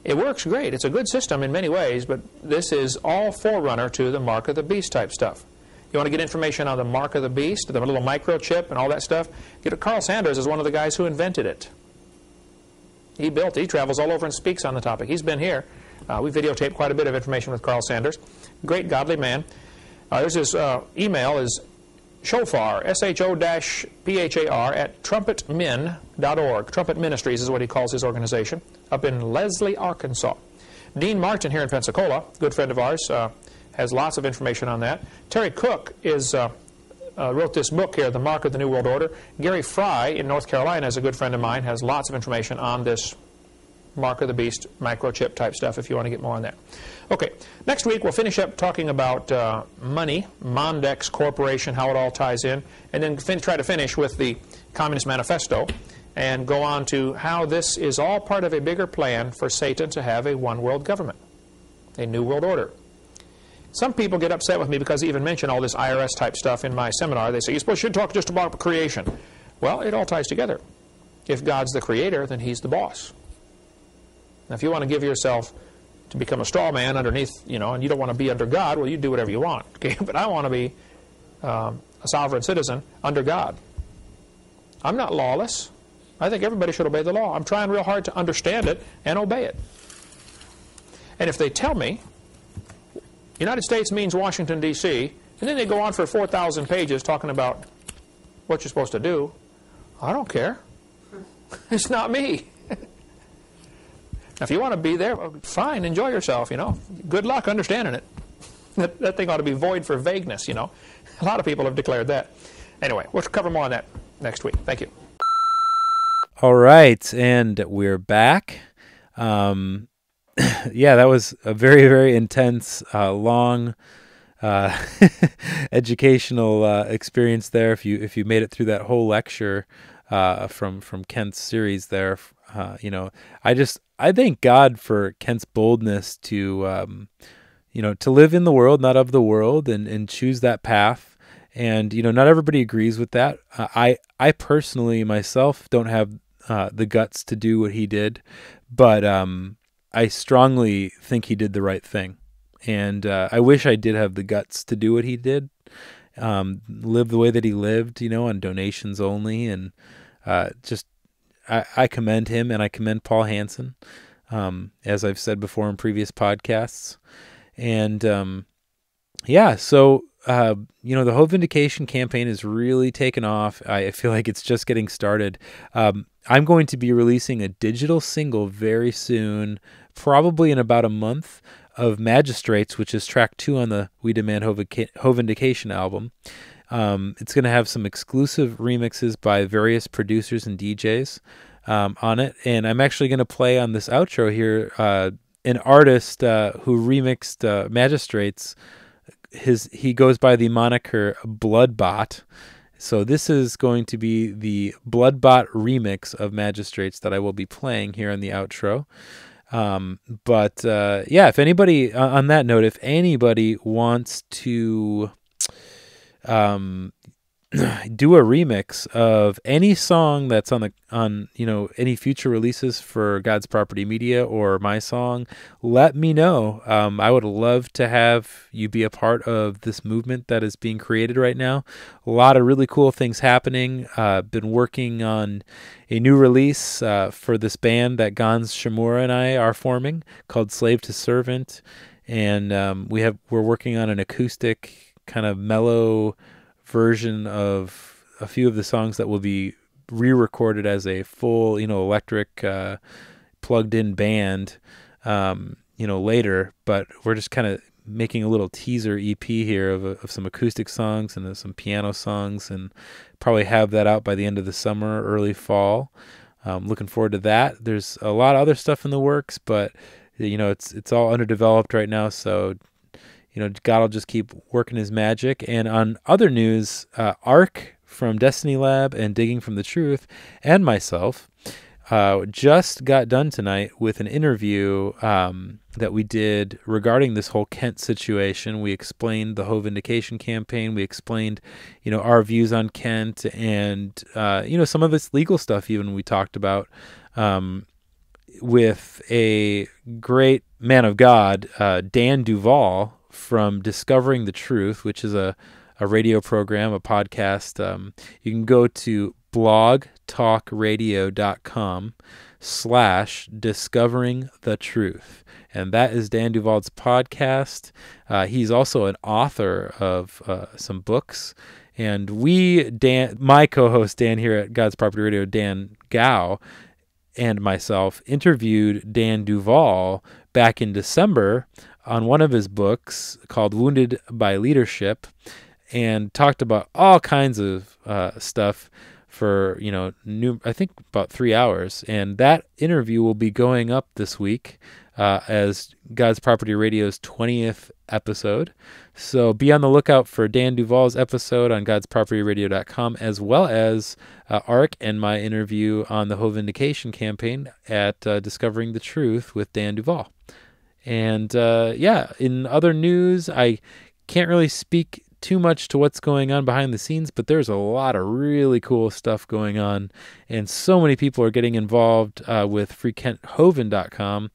It works great. It's a good system in many ways, but this is all forerunner to the Mark of the Beast type stuff. You want to get information on the Mark of the Beast, the little microchip and all that stuff? Carl Sanders is one of the guys who invented it. He travels all over and speaks on the topic. He's been here. We videotaped quite a bit of information with Carl Sanders. Great godly man. There's his email is shofar, SHO-PHAR, at trumpetmin.org. Trumpet Ministries is what he calls his organization, up in Leslie, Arkansas. Dean Martin here in Pensacola, good friend of ours, has lots of information on that. Terry Cook wrote this book here, The Mark of the New World Order. Gary Fry in North Carolina is a good friend of mine, has lots of information on this Mark of the Beast microchip type stuff if you want to get more on that. Okay, next week we'll finish up talking about money, Mondex Corporation, how it all ties in, and then try to finish with the Communist Manifesto and go on to how this is all part of a bigger plan for Satan to have a one world government, a new world order. Some people get upset with me because I even mention all this IRS type stuff in my seminar. They say, you should talk just about creation. Well, it all ties together. If God's the creator, then he's the boss. Now, if you want to give yourself to become a straw man underneath, and you don't want to be under God, well, you do whatever you want. Okay? But I want to be a sovereign citizen under God. I'm not lawless. I think everybody should obey the law. I'm trying real hard to understand it and obey it. And if they tell me United States means Washington, D.C., and then they go on for 4,000 pages talking about what you're supposed to do, I don't care. It's not me. Now, if you want to be there, well, fine, enjoy yourself, Good luck understanding it. That thing ought to be void for vagueness, A lot of people have declared that. Anyway, we'll cover more on that next week. Thank you. All right, and we're back. Yeah, that was a very, very intense, long, educational experience there. If you made it through that whole lecture from Kent's series there, I thank God for Kent's boldness to to live in the world, not of the world, and choose that path. And not everybody agrees with that. I personally myself don't have the guts to do what he did, but I strongly think he did the right thing. And I wish I did have the guts to do what he did, live the way that he lived, on donations only. And I commend him, and I commend Paul Hansen, as I've said before in previous podcasts. And so the whole vindication campaign is really taken off. I feel like it's just getting started. I'm going to be releasing a digital single very soon, probably in about a month, of Magistrates, which is track 2 on the We Demand Ho Vindication album. It's going to have some exclusive remixes by various producers and DJs on it. And I'm actually going to play on this outro here an artist who remixed Magistrates. He goes by the moniker Bloodbot. So this is going to be the Bloodbot remix of Magistrates that I will be playing here in the outro. If anybody, on that note, if anybody wants to do a remix of any song that's on any future releases for God's Property Media or my song, let me know. I would love to have you be a part of this movement that is being created right now. A lot of really cool things happening. Been working on a new release for this band that Gans Shimura and I are forming called Slave to Servant, and we're working on an acoustic kind of mellow version of a few of the songs that will be re-recorded as a full, electric plugged-in band, later. But we're just kind of making a little teaser EP here of some acoustic songs and some piano songs, and probably have that out by the end of the summer, early fall. Looking forward to that. There's a lot of other stuff in the works, but it's all underdeveloped right now, so God will just keep working his magic. And on other news, Ark from Destiny Lab and Digging from the Truth and myself just got done tonight with an interview that we did regarding this whole Kent situation. We explained the Ho Vindication campaign. We explained, our views on Kent and, some of this legal stuff even we talked about with a great man of God, Dan Duvall, from Discovering the Truth, which is a radio program, a podcast. You can go to blogtalkradio.com/Discovering the Truth. And that is Dan Duvall's podcast. He's also an author of some books. And my co-host Dan here at God's Property Radio, Dan Gow, and myself interviewed Dan Duvall back in December on one of his books called Wounded by Leadership, and talked about all kinds of stuff for, I think about 3 hours. And that interview will be going up this week as God's Property Radio's 20th episode. So be on the lookout for Dan Duvall's episode on godspropertyradio.com, as well as Ark and my interview on the Ho Vindication campaign at Discovering the Truth with Dan Duvall. And in other news, I can't really speak too much to what's going on behind the scenes, but there's a lot of really cool stuff going on, and so many people are getting involved with freekenthoven.com.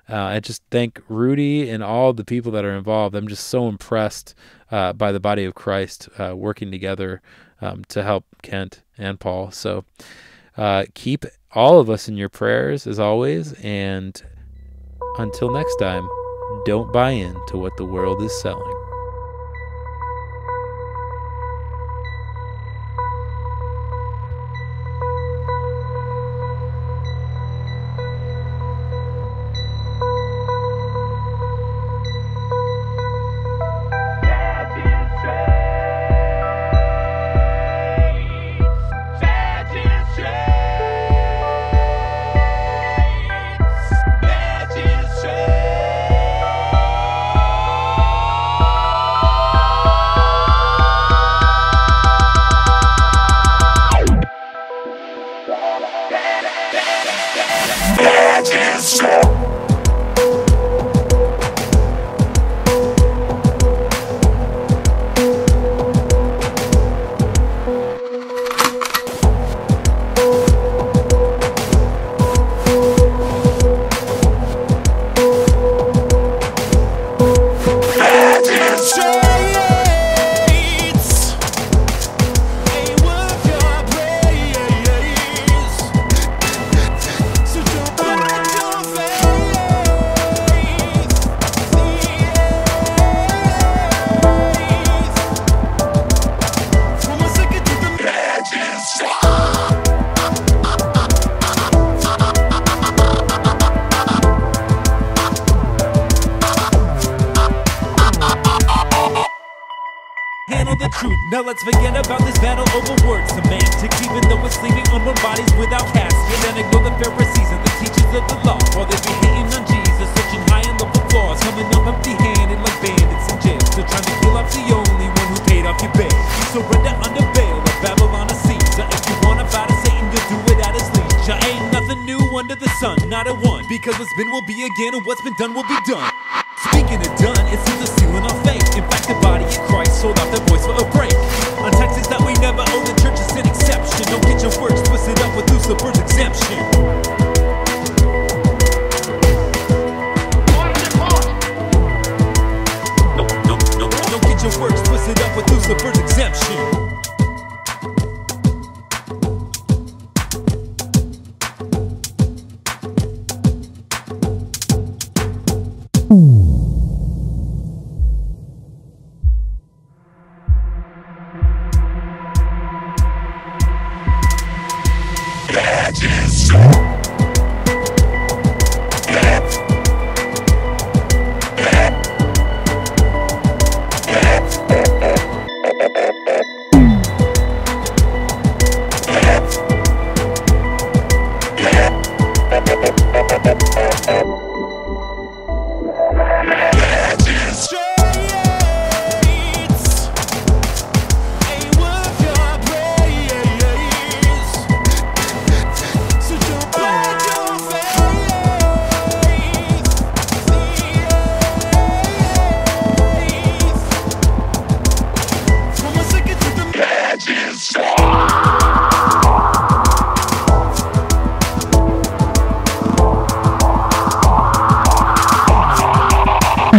I just thank Rudy and all the people that are involved. I'm just so impressed by the body of Christ working together to help Kent and Paul. So keep all of us in your prayers as always, and until next time, don't buy into what the world is selling. Now let's forget about this battle over words, semantics, even though we're sleeping on our bodies without casket, and ignore the Pharisees and the teachers of the law, while they be hating on Jesus, searching high and low for flaws, coming up empty-handed like bandits in jail, still trying to kill off the only one who paid off your bail. You surrender under bail of Babylon or Caesar. If you want to fight a Satan, you'll do it at his leisure. Ain't nothing new under the sun, not a one, because what's been will be again, and what's been done will be done. Speaking of done, it seems a seal in our faith. In fact, the body of Christ sold out their voice for a break on taxes that we never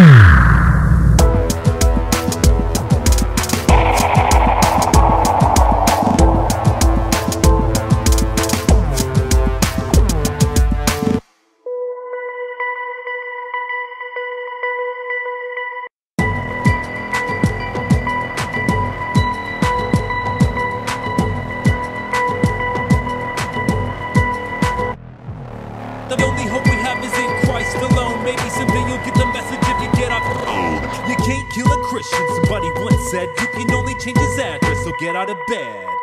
The only hope we have is in Christ alone. Maybe someday you'll get the message if you get off your own. You can't kill a Christian, somebody once said. You can only change his address, so get out of bed.